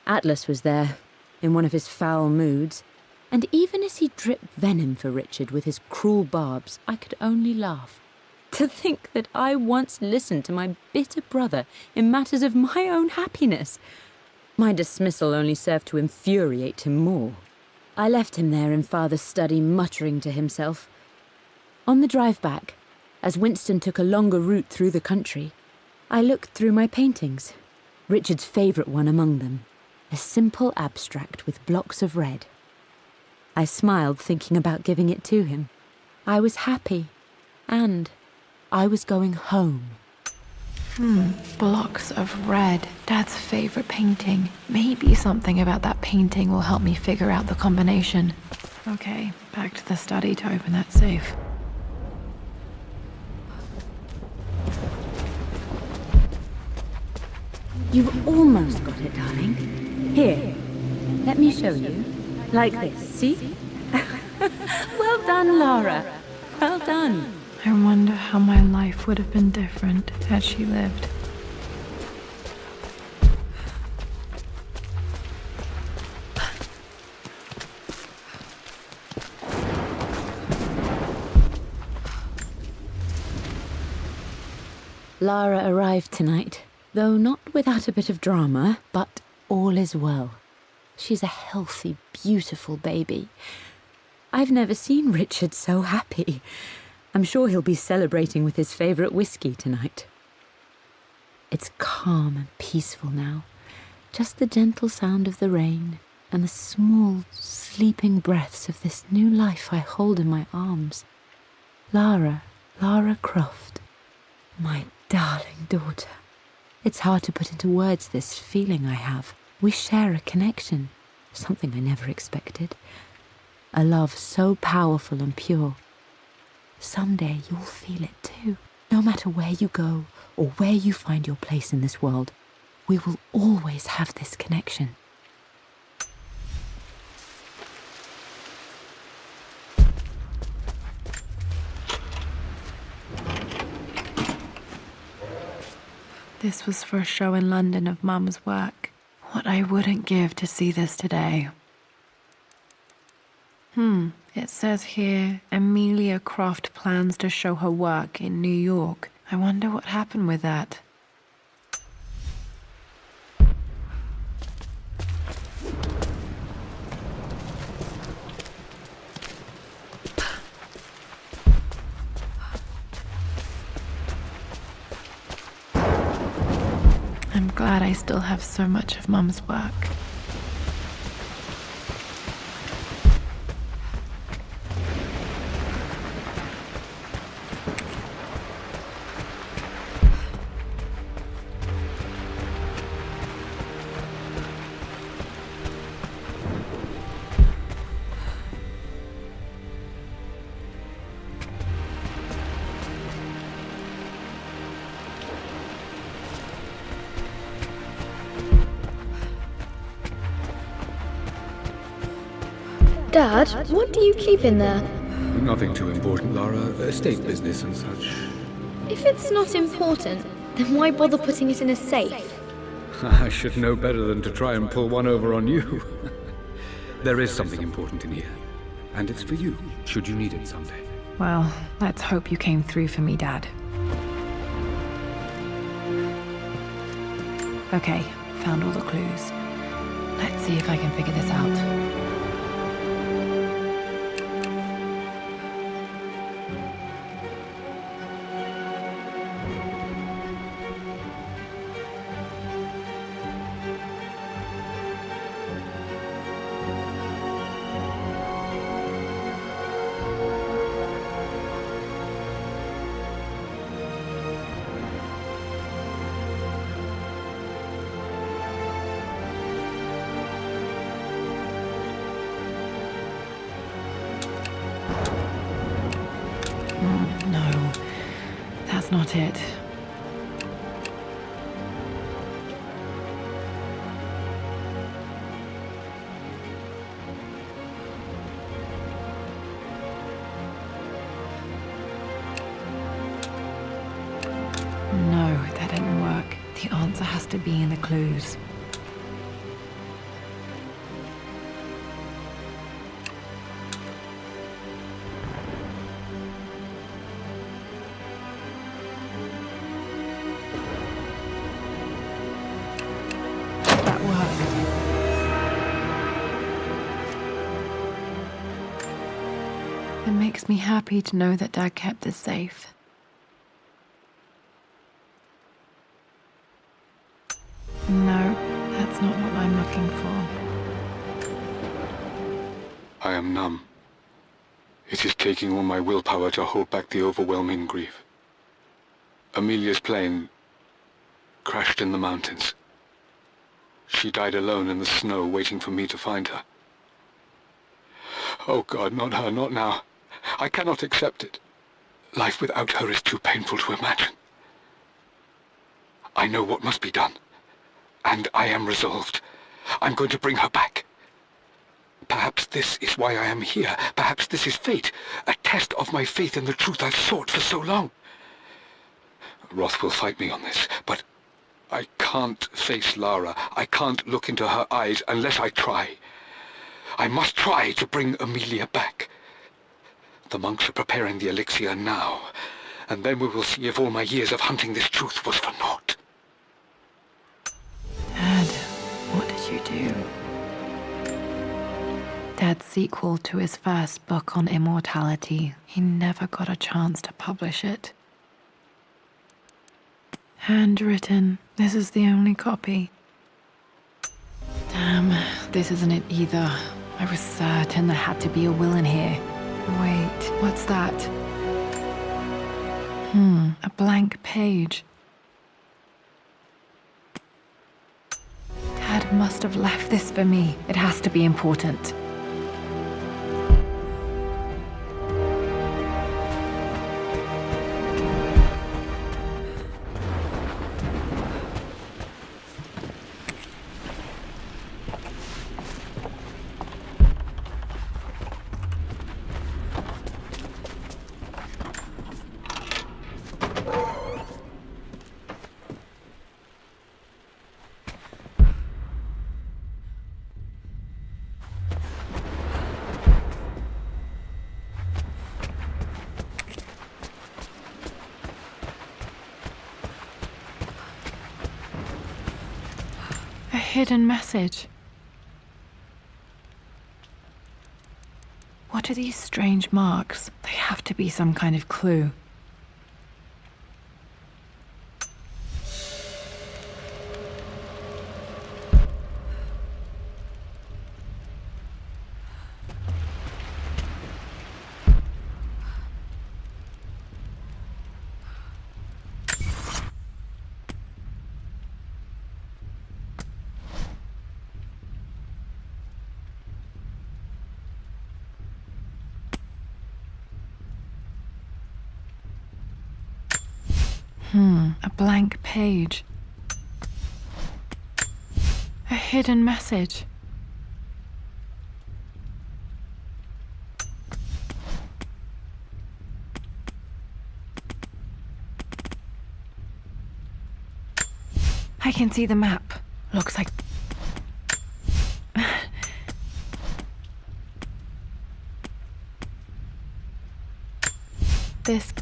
Atlas was there, in one of his foul moods, and even as he dripped venom for Richard with his cruel barbs, I could only laugh. To think that I once listened to my bitter brother in matters of my own happiness. My dismissal only served to infuriate him more. I left him there in Father's study, muttering to himself. On the drive back, as Winston took a longer route through the country, I looked through my paintings, Richard's favourite one among them, a simple abstract with blocks of red. I smiled, thinking about giving it to him. I was happy, and I was going home. Blocks of red. Dad's favorite painting. Maybe something about that painting will help me figure out the combination. Okay, back to the study to open that safe. You've almost got it, darling. Here, let me show you. Like this, see? Well done, Lara. Well done. I wonder how my life would have been different had she lived. Lara arrived tonight, though not without a bit of drama, but all is well. She's a healthy, beautiful baby. I've never seen Richard so happy. I'm sure he'll be celebrating with his favourite whiskey tonight. It's calm and peaceful now. Just the gentle sound of the rain and the small, sleeping breaths of this new life I hold in my arms. Lara Croft, my darling daughter. It's hard to put into words this feeling I have. We share a connection, something I never expected. A love so powerful and pure. Someday you'll feel it too. No matter where you go or where you find your place in this world, we will always have this connection. This was for a show in London of Mum's work. What I wouldn't give to see this today. It says here, Amelia Croft plans to show her work in New York. I wonder what happened with that. I'm glad I still have so much of Mum's work. Dad, what do you keep in there? Nothing too important, Lara. Estate business and such. If it's not important, then why bother putting it in a safe? I should know better than to try and pull one over on you. There is something important in here. And it's for you, should you need it someday. Well, let's hope you came through for me, Dad. Okay, found all the clues. Let's see if I can figure this out. that's not it. No, that didn't work. The answer has to be in the clues. That worked. It makes me happy to know that Dad kept this safe. No, that's not what I'm looking for. I am numb. It is taking all my willpower to hold back the overwhelming grief. Amelia's plane crashed in the mountains. She died alone in the snow, waiting for me to find her. Oh God, not her, not now. I cannot accept it. Life without her is too painful to imagine. I know what must be done. And I am resolved. I'm going to bring her back. Perhaps this is why I am here. Perhaps this is fate. A test of my faith in the truth I've sought for so long. Roth will fight me on this, but I can't face Lara. I can't look into her eyes unless I try. I must try to bring Amelia back. The monks are preparing the elixir now, and then we will see if all my years of hunting this truth was for naught. Dad, what did you do? Dad's sequel to his first book on immortality. He never got a chance to publish it. Handwritten. This is the only copy. Damn, this isn't it either. I was certain there had to be a will in here. Wait, what's that? A blank page. Dad must have left this for me. It has to be important. A hidden message. What are these strange marks? They have to be some kind of clue. A blank page. A hidden message. I can see the map. Looks like... This...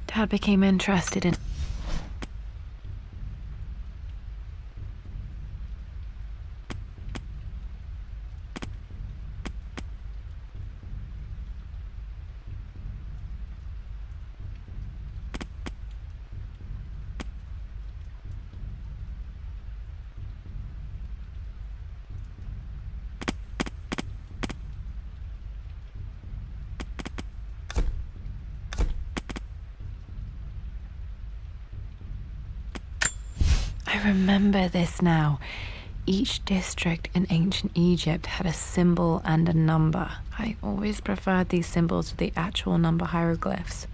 Dad became interested in... I remember this now. Each district in ancient Egypt had a symbol and a number. I always preferred these symbols to the actual number hieroglyphs.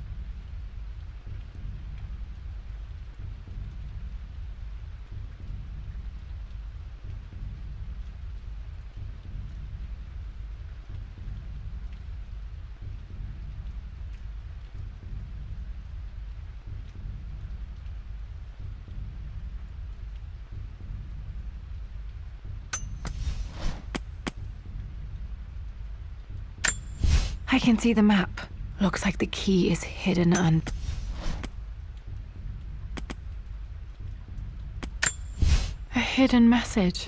I can see the map. Looks like the key is hidden a hidden message.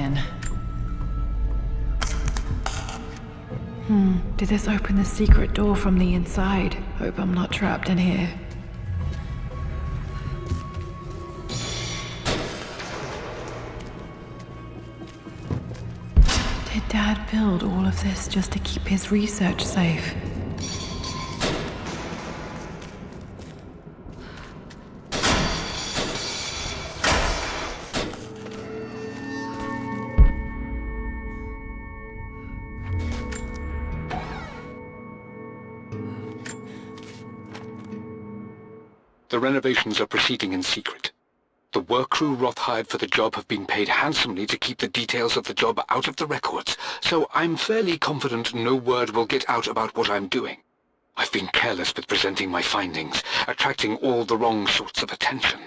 in. Did this open the secret door from the inside? Hope I'm not trapped in here. Did Dad build all of this just to keep his research safe? The renovations are proceeding in secret. The work crew Roth hired for the job have been paid handsomely to keep the details of the job out of the records, so I'm fairly confident no word will get out about what I'm doing. I've been careless with presenting my findings, attracting all the wrong sorts of attention.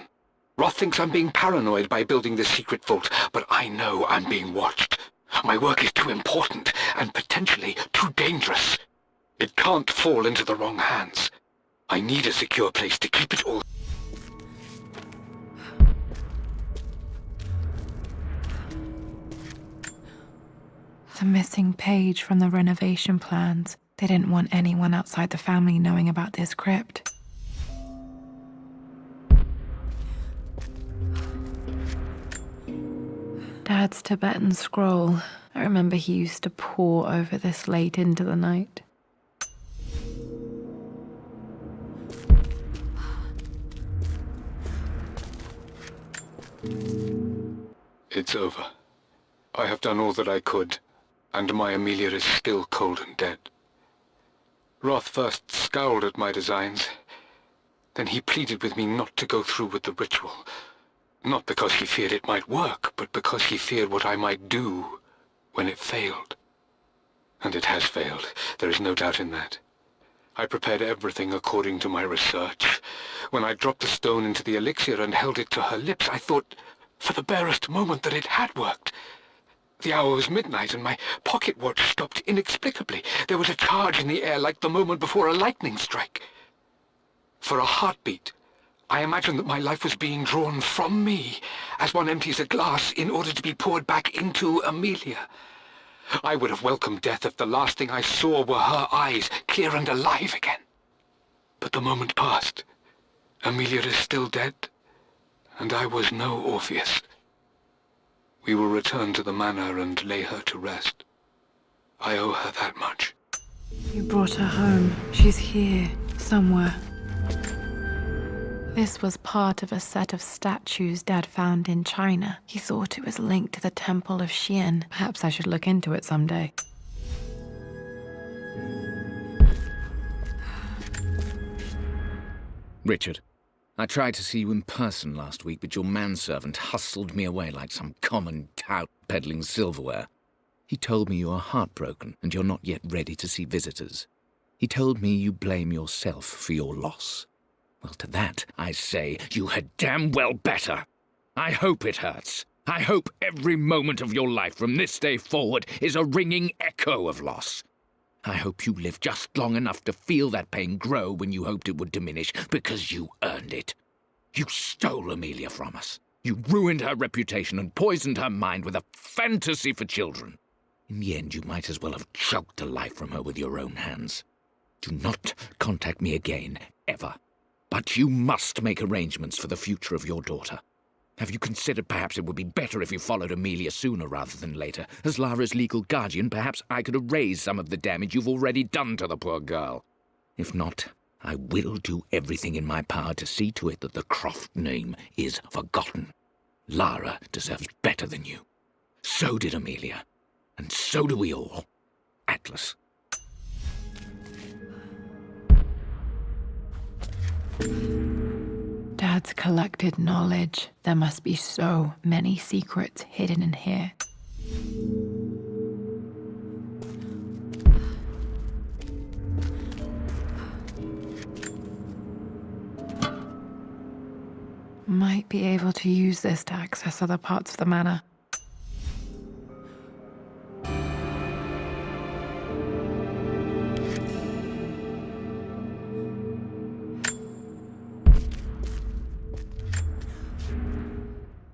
Roth thinks I'm being paranoid by building this secret vault, but I know I'm being watched. My work is too important and potentially too dangerous. It can't fall into the wrong hands. I need a secure place to keep it all. The missing page from the renovation plans. They didn't want anyone outside the family knowing about this crypt. Dad's Tibetan scroll. I remember he used to pore over this late into the night. It's over. I have done all that I could, and my Amelia is still cold and dead. Roth first scowled at my designs. Then he pleaded with me not to go through with the ritual. Not because he feared it might work, but because he feared what I might do when it failed. And it has failed. There is no doubt in that. I prepared everything according to my research. When I dropped the stone into the elixir and held it to her lips, I thought for the barest moment that it had worked. The hour was midnight and my pocket watch stopped inexplicably. There was a charge in the air like the moment before a lightning strike. For a heartbeat, I imagined that my life was being drawn from me as one empties a glass in order to be poured back into Amelia. I would have welcomed death if the last thing I saw were her eyes, clear and alive again. But the moment passed. Amelia is still dead, and I was no Orpheus. We will return to the manor and lay her to rest. I owe her that much. You brought her home. She's here, somewhere. This was part of a set of statues Dad found in China. He thought it was linked to the Temple of Xian. Perhaps I should look into it someday. Richard, I tried to see you in person last week, but your manservant hustled me away like some common tout peddling silverware. He told me you are heartbroken and you're not yet ready to see visitors. He told me you blame yourself for your loss. Well, to that, I say you had damn well better. I hope it hurts. I hope every moment of your life from this day forward is a ringing echo of loss. I hope you live just long enough to feel that pain grow when you hoped it would diminish, because you earned it. You stole Amelia from us. You ruined her reputation and poisoned her mind with a fantasy for children. In the end, you might as well have choked the life from her with your own hands. Do not contact me again, ever. But you must make arrangements for the future of your daughter. Have you considered perhaps it would be better if you followed Amelia sooner rather than later? As Lara's legal guardian, perhaps I could erase some of the damage you've already done to the poor girl. If not, I will do everything in my power to see to it that the Croft name is forgotten. Lara deserves better than you. So did Amelia. And so do we all. Atlas. Dad's collected knowledge. There must be so many secrets hidden in here. Might be able to use this to access other parts of the manor.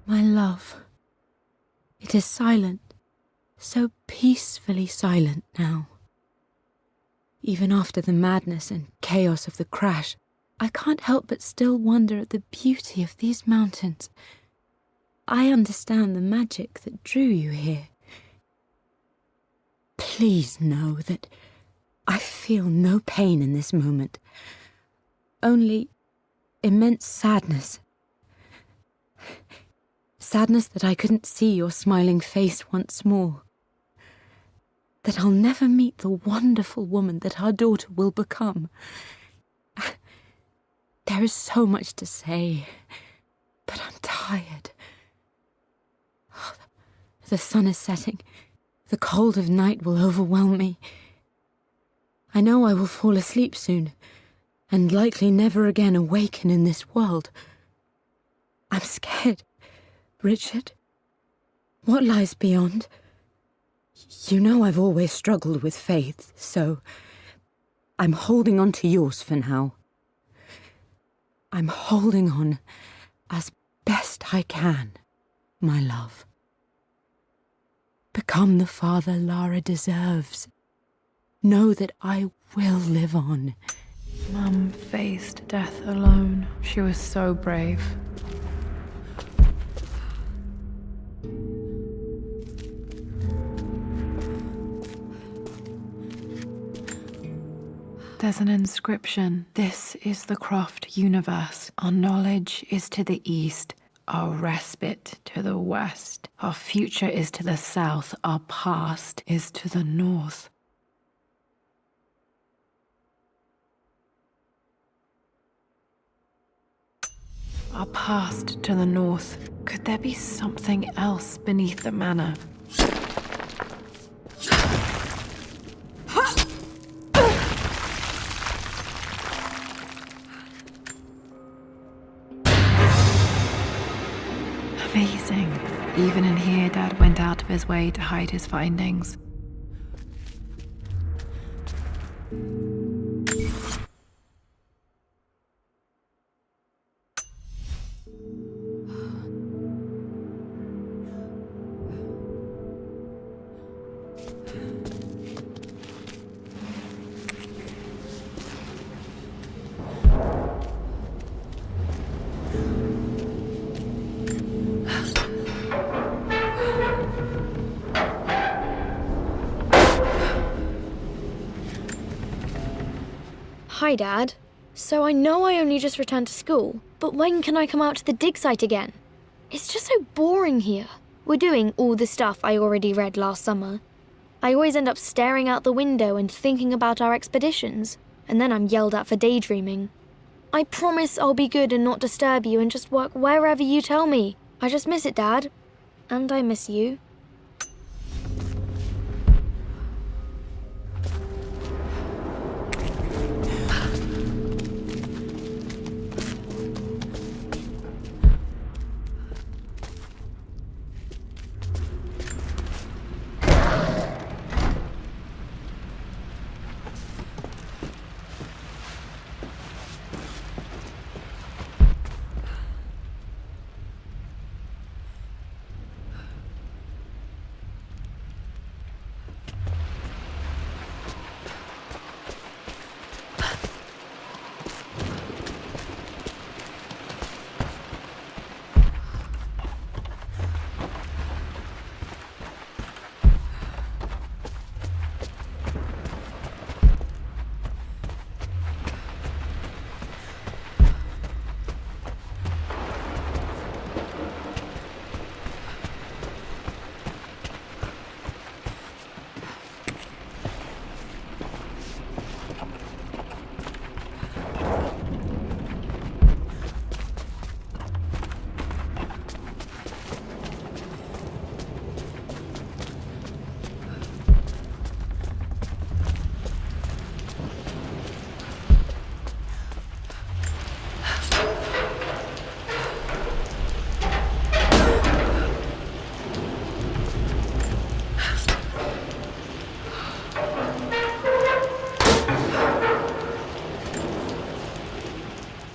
My love. It It is silent, so peacefully silent now. Even after the madness and chaos of the crash, I can't help but still wonder at the beauty of these mountains. I understand the magic that drew you here. Please know that I feel no pain in this moment, only immense sadness. Sadness that I couldn't see your smiling face once more. That I'll never meet the wonderful woman that our daughter will become. There is so much to say, but I'm tired. The sun is setting. The cold of night will overwhelm me. I know I will fall asleep soon, and likely never again awaken in this world. I'm scared, Richard. What lies beyond? You know I've always struggled with faith, so I'm holding on to yours for now. I'm holding on as best I can, my love. Become the father Lara deserves. Know that I will live on. Mum faced death alone. She was so brave. There's an inscription. This is the Croft universe. Our knowledge is to the east, our respite to the west. Our future is to the south, our past is to the north. Our past to the north. Could there be something else beneath the manor? Amazing. Even in here, Dad went out of his way to hide his findings. Hi, Dad. So I know I only just returned to school, but when can I come out to the dig site again? It's just so boring here. We're doing all the stuff I already read last summer. I always end up staring out the window and thinking about our expeditions, and then I'm yelled at for daydreaming. I promise I'll be good and not disturb you and just work wherever you tell me. I just miss it, Dad. And I miss you.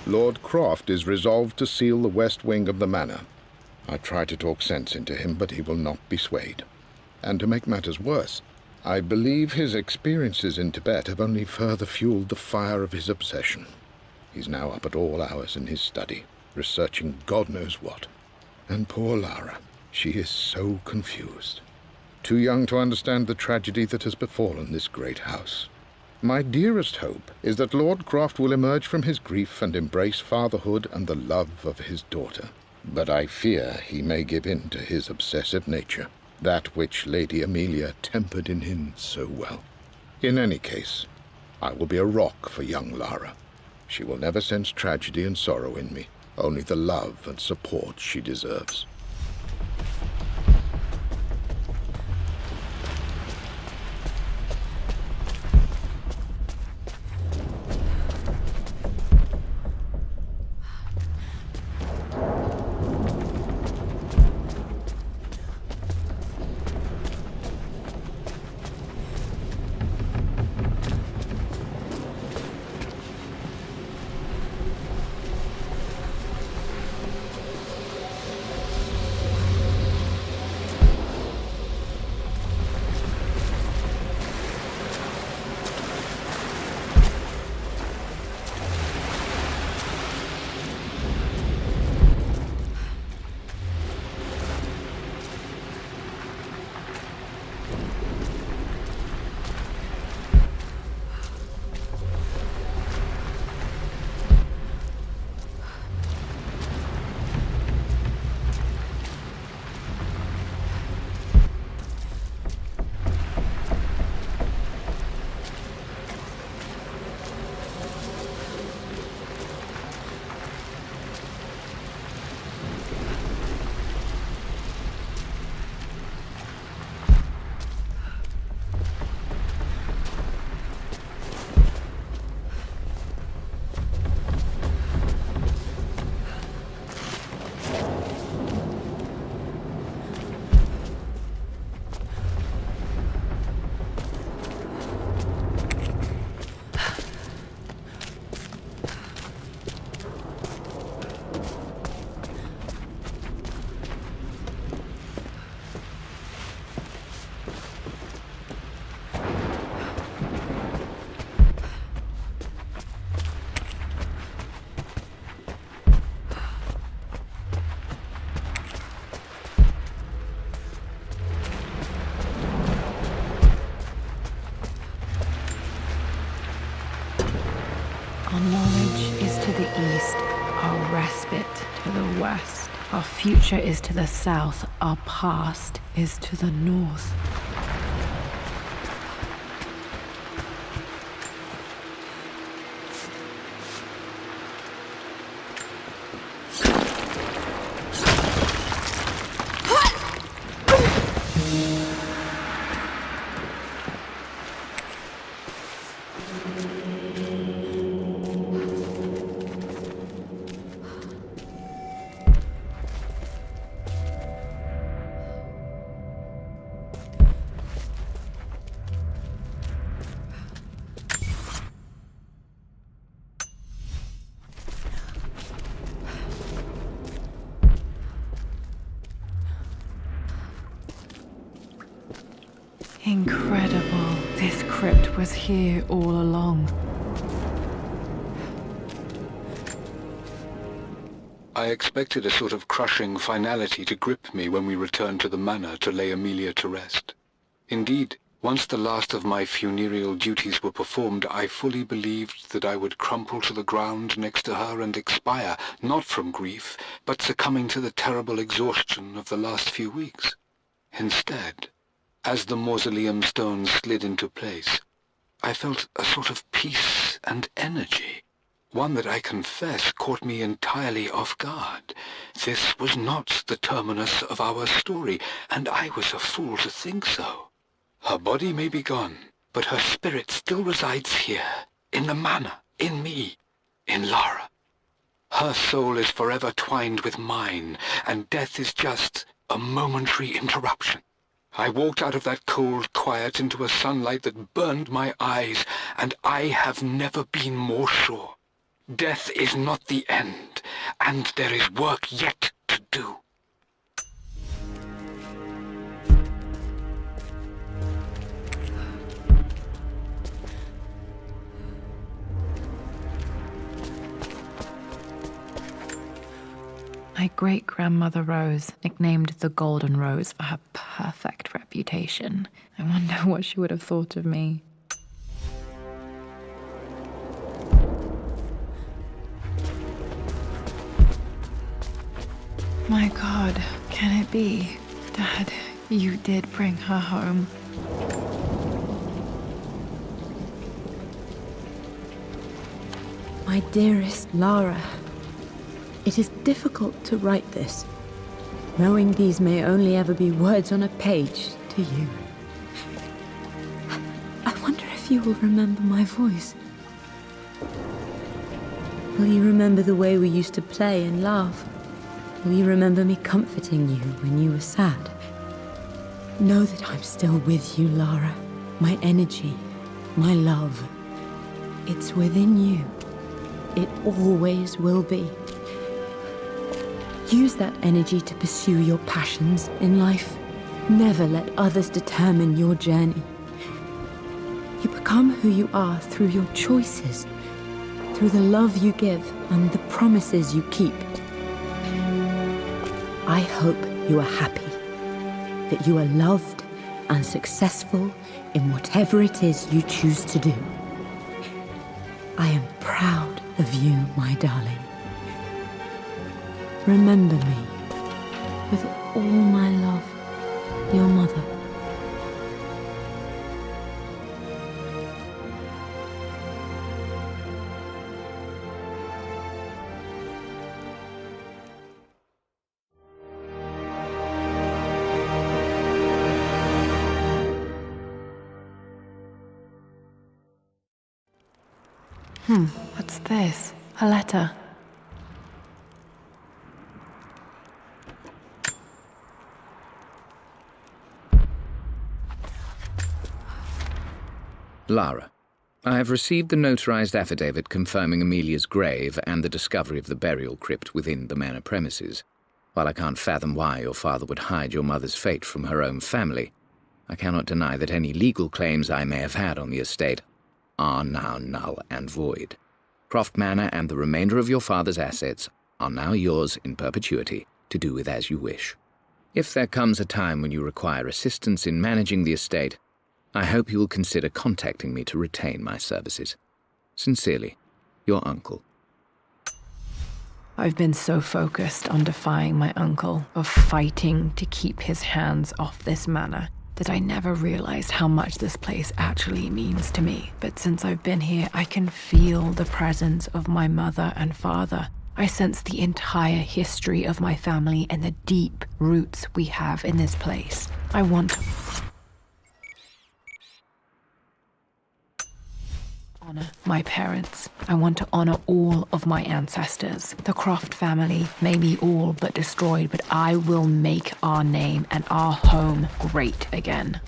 Lord Croft is resolved to seal the west wing of the manor. I try to talk sense into him, but he will not be swayed. And to make matters worse, I believe his experiences in Tibet have only further fueled the fire of his obsession. He's now up at all hours in his study, researching God knows what. And poor Lara, she is so confused. Too young to understand the tragedy that has befallen this great house. My dearest hope is that Lord Croft will emerge from his grief and embrace fatherhood and the love of his daughter. But I fear he may give in to his obsessive nature, that which Lady Amelia tempered in him so well. In any case, I will be a rock for young Lara. She will never sense tragedy and sorrow in me, only the love and support she deserves. Our knowledge is to the east, our respite to the west. Our future is to the south, our past is to the north. Incredible. This crypt was here all along. I expected a sort of crushing finality to grip me when we returned to the manor to lay Amelia to rest. Indeed, once the last of my funereal duties were performed, I fully believed that I would crumple to the ground next to her and expire, not from grief, but succumbing to the terrible exhaustion of the last few weeks. Instead, as the mausoleum stones slid into place, I felt a sort of peace and energy, one that I confess caught me entirely off guard. This was not the terminus of our story, and I was a fool to think so. Her body may be gone, but her spirit still resides here, in the manor, in me, in Lara. Her soul is forever twined with mine, and death is just a momentary interruption. I walked out of that cold quiet into a sunlight that burned my eyes, and I have never been more sure. Death is not the end, and there is work yet to do. My great-grandmother Rose, nicknamed the Golden Rose for her perfect reputation. I wonder what she would have thought of me. My God, can it be? Dad, you did bring her home. My dearest Lara, it is difficult to write this, knowing these may only ever be words on a page to you. I wonder if you will remember my voice. Will you remember the way we used to play and laugh? Will you remember me comforting you when you were sad? Know that I'm still with you, Lara. My energy, my love. It's within you. It always will be. Use that energy to pursue your passions in life. Never let others determine your journey. You become who you are through your choices, through the love you give and the promises you keep. I hope you are happy, that you are loved and successful in whatever it is you choose to do. I am proud of you, my darling. Remember me, with all my love, your mother. What's this? A letter. Lara, I have received the notarized affidavit confirming Amelia's grave and the discovery of the burial crypt within the manor premises. While I can't fathom why your father would hide your mother's fate from her own family, I cannot deny that any legal claims I may have had on the estate are now null and void. Croft Manor and the remainder of your father's assets are now yours in perpetuity to do with as you wish. If there comes a time when you require assistance in managing the estate, I hope you will consider contacting me to retain my services. Sincerely, your uncle. I've been so focused on defying my uncle, of fighting to keep his hands off this manor, that I never realized how much this place actually means to me. But since I've been here, I can feel the presence of my mother and father. I sense the entire history of my family and the deep roots we have in this place. I want to honor my parents. I want to honor all of my ancestors. The Croft family may be all but destroyed, but I will make our name and our home great again.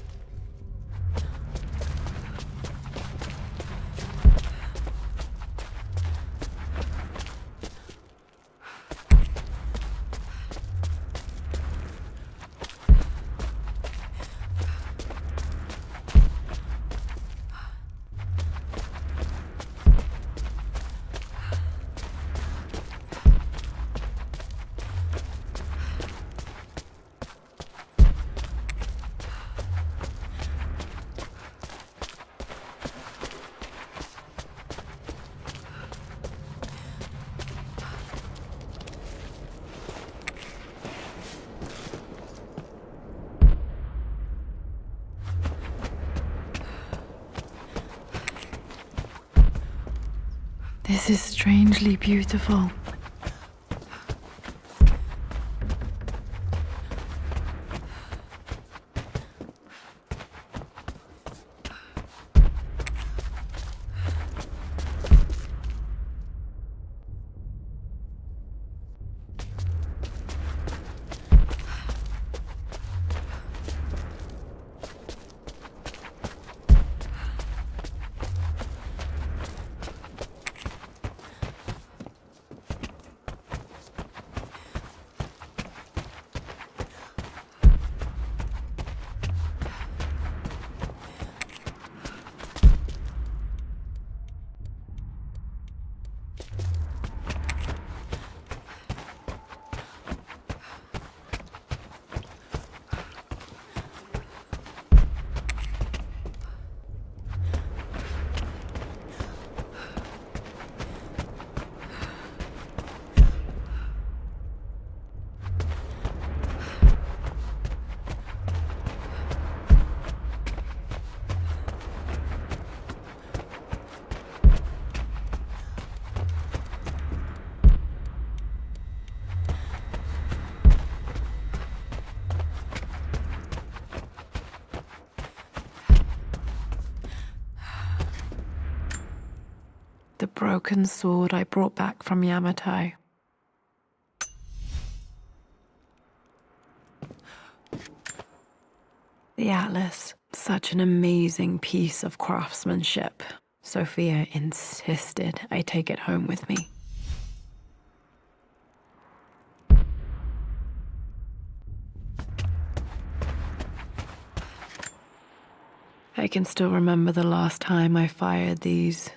This is strangely beautiful. broken sword I brought back from Yamato. The atlas, such an amazing piece of craftsmanship. Sophia insisted I take it home with me. I can still remember the last time I fired these